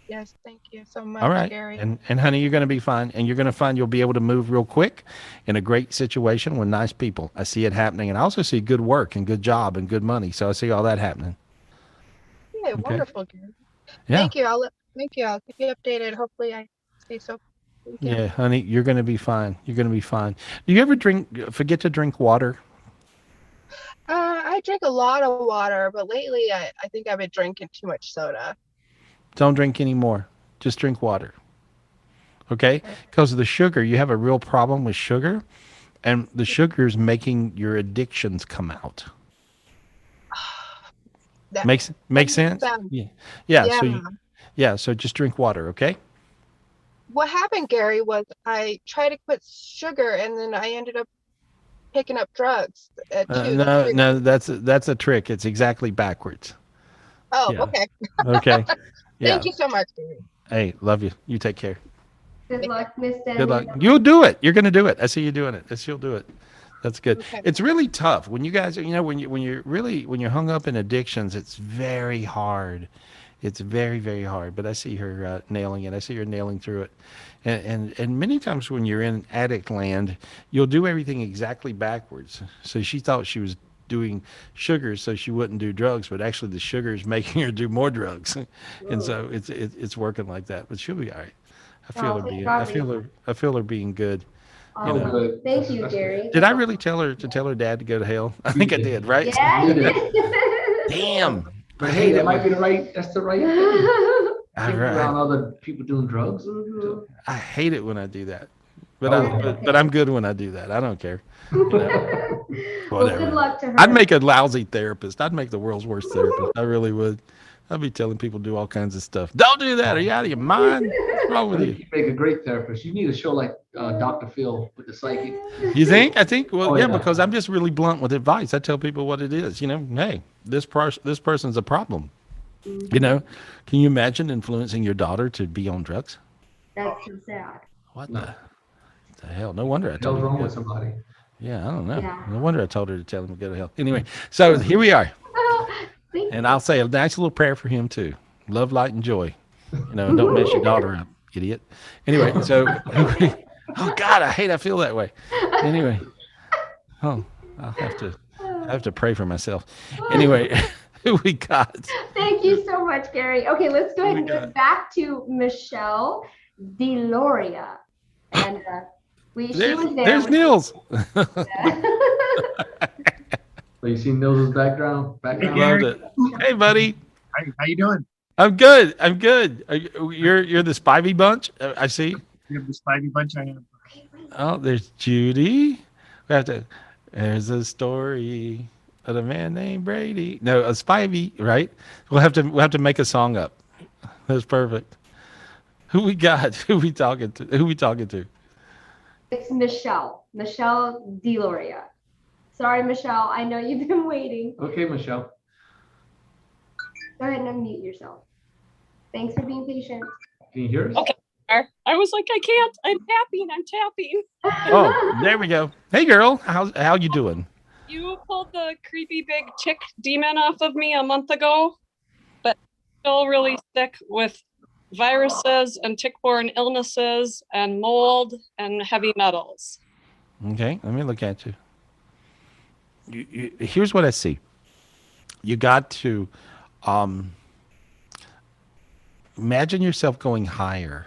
Yes, thank you so much, All right. Gary. And honey, you're going to be fine. And you're going to find you'll be able to move real quick in a great situation with nice people. I see it happening. And I also see good work and good job and good money. So I see all that happening. Yeah, Okay. wonderful, Gary. Yeah. Thank you. Thank you. I'll keep you updated. Hopefully I stay so. Thank you. Yeah, honey, you're going to be fine. You're going to be fine. Do you ever forget to drink water? I drink a lot of water, but lately I think I've been drinking too much soda. Don't drink anymore. Just drink water. Okay? Because of the sugar, you have a real problem with sugar, and the sugar is making your addictions come out. Makes sense? Yeah. Yeah, Yeah. So just drink water, okay? What happened, Gary, was I tried to quit sugar and then I ended up picking up drugs. No, that's a trick. It's exactly backwards. Oh, Yeah. okay. Okay. Yeah. Thank you so much, Gary. Hey, love you. You take care. Good luck, Miss Debbie. Good luck. You'll do it. You're going to do it. I see you doing it. You'll do it. That's good. Okay. It's really tough when you guys, when you're hung up in addictions, it's very hard. It's very, very hard. But I see her nailing it. I see her nailing through it. And many times when you're in addict land, you'll do everything exactly backwards. So she thought she was doing sugar so she wouldn't do drugs, but actually the sugar is making her do more drugs. And so it's working like that. But she'll be all right. I feel her being good. You know. Thank you, Gary. Did I really tell her dad to go to hell? I think I did, right? Yeah, you did. Damn. But hey, that might be that's the right thing. All right. Around other people doing drugs. I hate it when I do that. But I'm good when I do that. I don't care. You know, well, good luck to her. I'd make a lousy therapist. I'd make the world's worst therapist. I really would. I'd be telling people to do all kinds of stuff. Don't do that. Are you out of your mind? What's wrong with you? You make a great therapist. You need a show like Dr. Phil with the psychic. You think? I think. Well, yeah, because I'm just really blunt with advice. I tell people what it is. You know, hey, this person's a problem. You know, can you imagine influencing your daughter to be on drugs? That's so sad. What the hell? No wonder I told her. What's wrong with somebody? Yeah, I don't know. Yeah. No wonder I told her to tell him to go to hell. Anyway, so here we are. And I'll say a nice little prayer for him too. Love, light, and joy. You know, don't mess your daughter up, idiot. Anyway, so oh God, I feel that way. Anyway, I'll have to pray for myself. Anyway, who we got? Thank you so much, Gary. Okay, let's go ahead and go back to Michelle DeLoria. And she was there. There's Nils. So you see Nils' background? Loved it. Hey, buddy. How you doing? I'm good. You're the Spivey bunch. I see. You're the Spivey bunch. I am. Oh, there's Judy. There's a story of a man named Brady. No, a Spivey, right? We'll have to make a song up. That's perfect. Who we got? Who we talking to? It's Michelle DeLoria. Sorry, Michelle. I know you've been waiting. Okay, Michelle. Go ahead and unmute yourself. Thanks for being patient. Can you hear us? Okay. I was like, I can't. I'm tapping. Oh, there we go. Hey, girl. How you doing? You pulled the creepy big chick demon off of me a month ago, but still really sick with viruses and tick-borne illnesses and mold and heavy metals. Okay, let me look at you. Here's what I see. You got to imagine yourself going higher.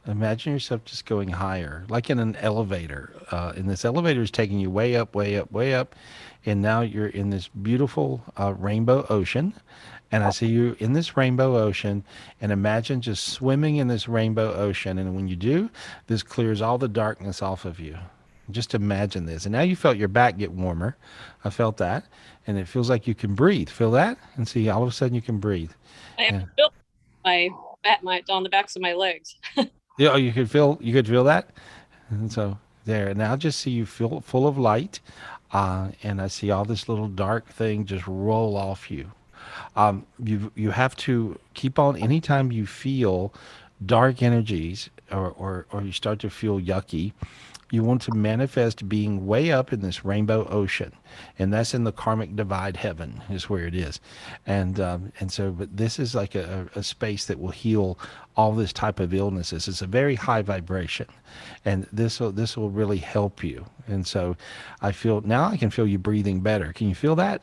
Imagine yourself just going higher, like in an elevator. And this elevator is taking you way up, way up, way up. And now you're in this beautiful rainbow ocean. And I see you in this rainbow ocean. And imagine just swimming in this rainbow ocean. And when you do, this clears all the darkness off of you. Just imagine this. And now you felt your back get warmer. I felt that. And it feels like you can breathe. Feel that? And see, all of a sudden you can breathe. I have built my on the backs of my legs. Yeah, you could feel that. And so there. Now just see you feel full of light. And I see all this little dark thing just roll off you. You have to keep on anytime you feel dark energies or you start to feel yucky. You want to manifest being way up in this rainbow ocean, and that's in the karmic divide heaven is where it is, and so but this is like a space that will heal all this type of illnesses. It's a very high vibration, and this will really help you. And so I can feel you breathing better. Can you feel that?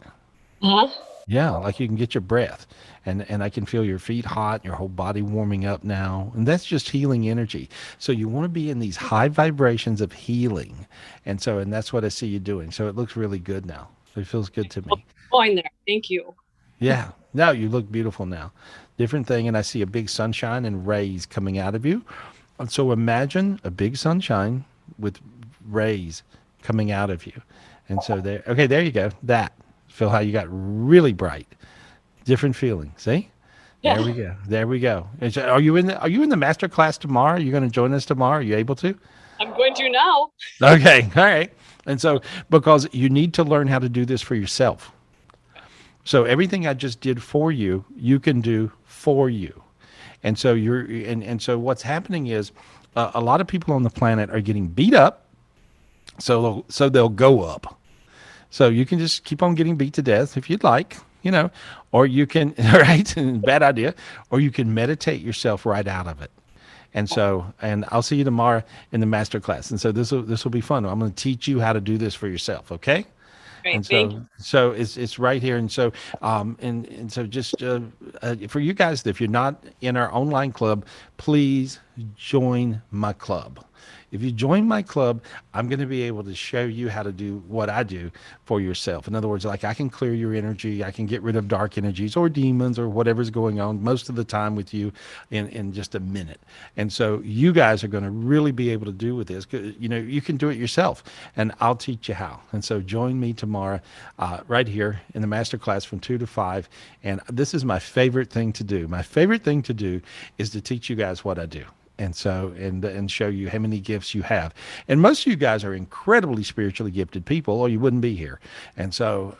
Uh-huh. Yeah, like you can get your breath, and I can feel your feet hot, and your whole body warming up now, and that's just healing energy. So you want to be in these high vibrations of healing, and that's what I see you doing. So it looks really good now. It feels good to me. Going there. Thank you. Yeah, now you look beautiful now. Different thing, and I see a big sunshine and rays coming out of you. And so imagine a big sunshine with rays coming out of you, and so there you go. That. Feel how you got really bright, different feeling. See, yeah. There we go. Are you in the master class tomorrow? Are you going to join us tomorrow? Are you able to? I'm going to now. Okay, all right. And so because you need to learn how to do this for yourself. So everything I just did for you, you can do for you. And so so what's happening is a lot of people on the planet are getting beat up, so they'll go up. So you can just keep on getting beat to death if you'd like, or you can, right? Bad idea. Or you can meditate yourself right out of it. And I'll see you tomorrow in the master class. And so this will be fun. I'm going to teach you how to do this for yourself. Okay. Great, and so it's right here. And so so just for you guys, if you're not in our online club, please join my club. If you join my club, I'm going to be able to show you how to do what I do for yourself. In other words, like I can clear your energy. I can get rid of dark energies or demons or whatever's going on most of the time with you in just a minute. And so you guys are going to really be able to do with this. You can do it yourself, and I'll teach you how. And so join me tomorrow right here in the masterclass from 2 to 5. And this is my favorite thing to do. My favorite thing to do is to teach you guys what I do. And so, and show you how many gifts you have. And most of you guys are incredibly spiritually gifted people, or you wouldn't be here. And so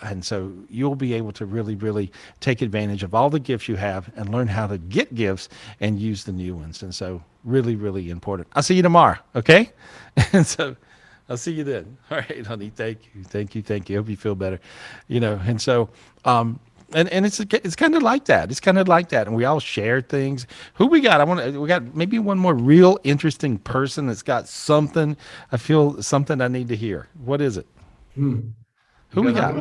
you'll be able to really, really take advantage of all the gifts you have and learn how to get gifts and use the new ones. And so really, really important. I'll see you tomorrow. Okay. And so I'll see you then. All right, honey. Thank you. Hope you feel better, and so, And it's kind of like that. It's kind of like that, and we all share things. Who we got? We got maybe one more real interesting person that's got something. I feel something I need to hear. What is it? Who we got?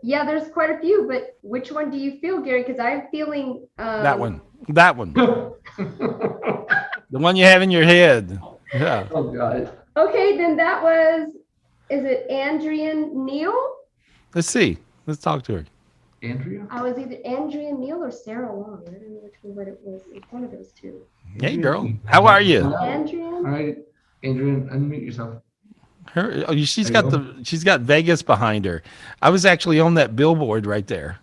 Yeah, there's quite a few, but which one do you feel, Gary? Because I'm feeling that one. The one you have in your head. Yeah. Oh God. Okay, then that was. Is it Andrian Neal? Let's see. Let's talk to her. Andrea? I was either Andrea Neal or Sarah Long. I don't know which one it was. It's one of those two. Hey, girl. How are you? Andrea? All right, Adrian, unmute yourself. She's got Vegas behind her. I was actually on that billboard right there.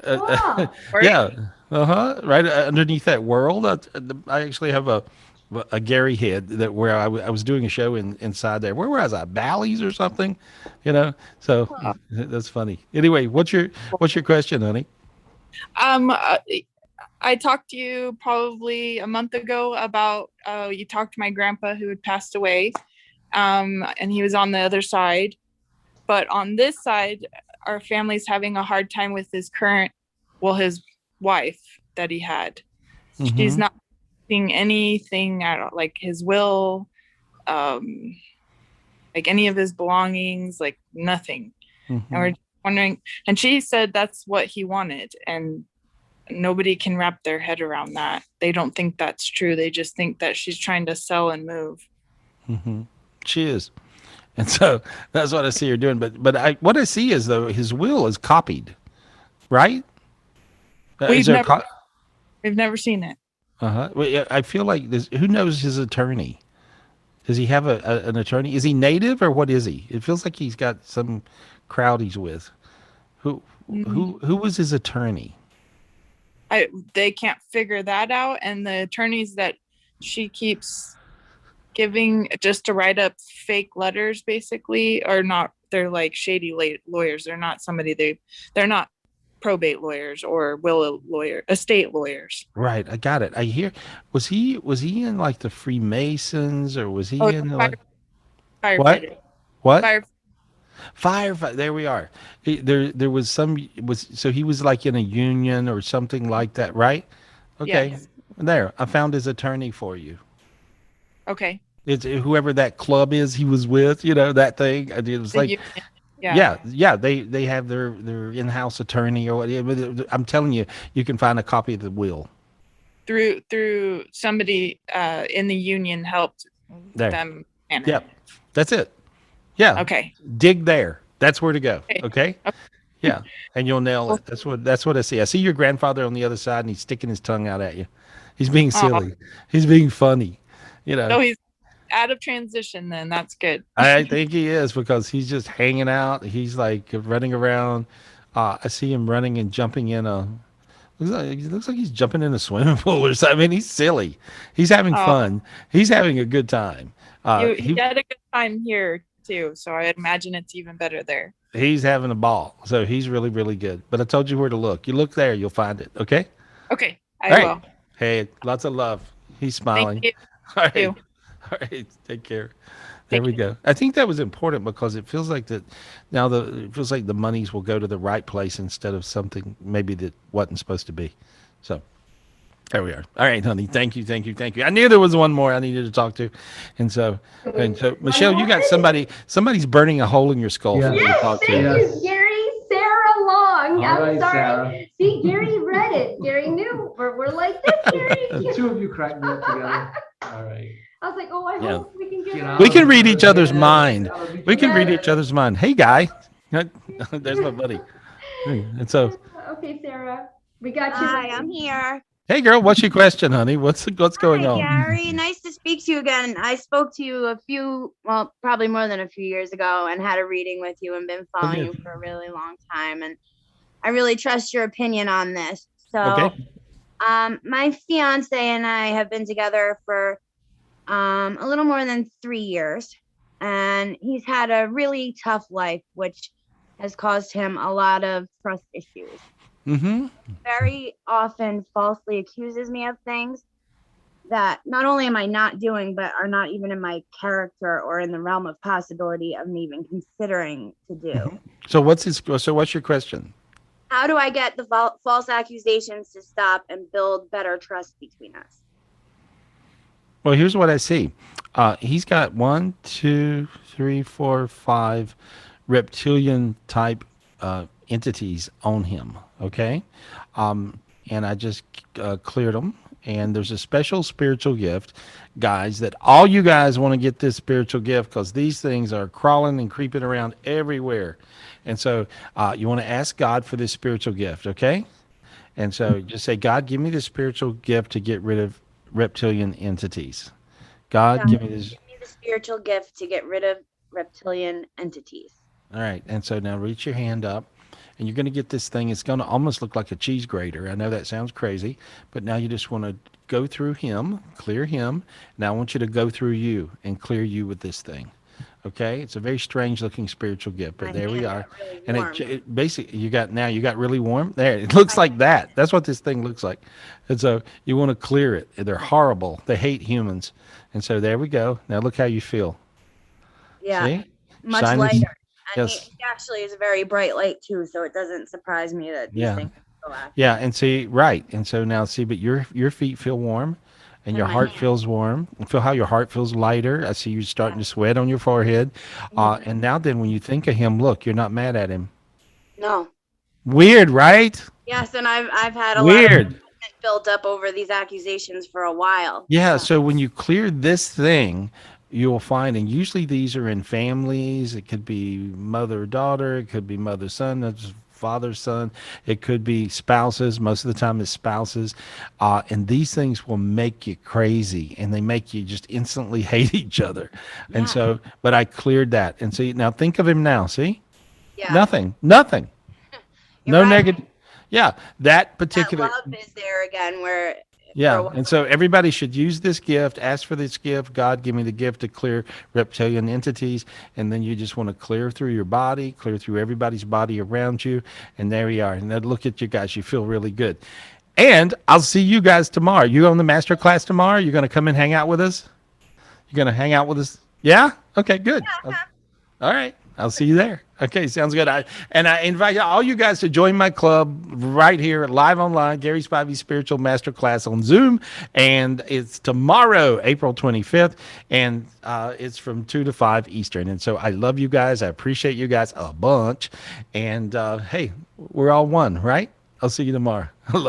Yeah. Right underneath that world. I actually have a Gary head where I was doing a show inside there. Where was I? Bally's or something, So that's funny. Anyway, what's your question, honey? I talked to you probably a month ago about you talked to my grandpa who had passed away, and he was on the other side. But on this side, our family's having a hard time with his wife that he had. Mm-hmm. She's not seeing anything at all, like his will, like any of his belongings, like nothing. And we're wondering, and she said that's what he wanted, and nobody can wrap their head around that. They don't think that's true. They just think that she's trying to sell and move. She is. And so that's what I see her doing. But what I see is, though, his will is copied, right? Is there We've never seen it. Well, I feel like this. Who knows his attorney? Does he have an attorney? Is he native or what is he? It feels like he's got some crowd he's with. Who was his attorney? They can't figure that out, and the attorneys that she keeps giving just to write up fake letters basically are not. They're like shady lawyers. They're not somebody they're not probate lawyers or estate lawyers. Right, I got it. I hear. Was he in like the Freemasons, or was he in like firefighter? What? Firefighter. There we are. There was so he was like in a union or something like that, right? Okay. Yes. There, I found his attorney for you. Okay. It's whoever that club is he was with, that thing. It was like, yeah. They have their in-house attorney or whatever. I'm telling you, you can find a copy of the will through somebody in the union helped them. Yep, that's it. Yeah. Okay. Dig there. That's where to go. Okay. Yeah, and you'll nail it. That's what I see. I see your grandfather on the other side, and he's sticking his tongue out at you. He's being silly. He's being funny. So he's out of transition. Then that's good. I think he is, because he's just hanging out. He's like running around. I see him running and jumping in looks like he's jumping in a swimming pool or something. I mean, he's silly. He's having fun. He's having a good time. He had a good time here too, so I imagine it's even better there. He's having a ball. So he's really, really good. But I told you where to look. You look there, you'll find it. Okay? Okay, I will. Hey, lots of love. He's smiling. Thank you. All right. All right. Take care. There we go. I think that was important, because it feels like that now it feels like the monies will go to the right place instead of something maybe that wasn't supposed to be. So there we are. All right, honey. Thank you. I knew there was one more I needed to talk to. And so Michelle, you got somebody's burning a hole in your skull for me to talk to. Thank you, Gary. Sarah Long. I'm right, sorry. Sarah. See, Gary read it. Gary knew. We're like this, Gary. The two of you cracked me up together. All right. I was like, oh, I hope we can get We can read each other's mind. We can read each other's mind. Hey, guy. There's my buddy. And so. Okay, Sarah. We got you. Hi, I'm here. Hey, girl. What's your question, honey? What's going on? Gary, nice to speak to you again. I spoke to you probably more than a few years ago, and had a reading with you and been following you for a really long time. And I really trust your opinion on this. So, my fiance and I have been together for a little more than 3 years, and he's had a really tough life, which has caused him a lot of trust issues. Very often falsely accuses me of things that not only am I not doing, but are not even in my character or in the realm of possibility of me even considering to do. So what's your question? How do I get the false accusations to stop and build better trust between us? Well, here's what I see. He's got 1, 2, 3, 4, 5 reptilian type entities on him. Okay. And I just cleared them. And there's a special spiritual gift, guys, that all you guys want to get this spiritual gift, because these things are crawling and creeping around everywhere. And so you want to ask God for this spiritual gift. Okay. And so just say, God, give me the spiritual gift to get rid of reptilian entities. God, give me the spiritual gift to get rid of reptilian entities. All right. And so now reach your hand up, and you're going to get this thing. It's going to almost look like a cheese grater. I know that sounds crazy, but now you just want to go through him, clear him. Now I want you to go through you and clear you with this thing. Okay. It's a very strange looking spiritual gift, but there we are. Really and warm. it basically, you got really warm there. It looks like that. That's what this thing looks like. And so you want to clear it. They're horrible. They hate humans. And so there we go. Now look how you feel. Yeah. See? Much Shine lighter. this- And Yes. he actually is a very bright light too, so it doesn't surprise me that these things go after. Yeah, and see, right. And so now see, but your feet feel warm. and In your my heart hand. feels warm. Feel how your heart feels lighter. I see you starting to sweat on your forehead. And now then, when you think of him, look, you're not mad at him. No. Weird, right? Yes, and I've had a lot of Weird. resentment built up over these accusations for a while. Yeah, so when you clear this thing, you'll find, and usually these are in families. It could be mother daughter, it could be mother son, that's father son, it could be spouses. Most of the time, it's spouses, and these things will make you crazy, and they make you just instantly hate each other. And so, but I cleared that, and see now, think of him now. See, nothing, nothing, no negative. Yeah, that particular. That love is there again where Yeah, and so everybody should use this gift. Ask for this gift. God, give me the gift to clear reptilian entities, and then you just want to clear through your body, clear through everybody's body around you, and there you are. And then look at you guys. You feel really good. And I'll see you guys tomorrow. You on the master class tomorrow? You're going to come and hang out with us? You're going to hang out with us? Yeah? Okay, good. All right. I'll see you there. Okay, sounds good. I invite all you guys to join my club right here, live online, Gary Spivey Spiritual Masterclass on Zoom. And it's tomorrow, April 25th, and it's from 2 to 5 Eastern. And so I love you guys. I appreciate you guys a bunch. And hey, we're all one, right? I'll see you tomorrow.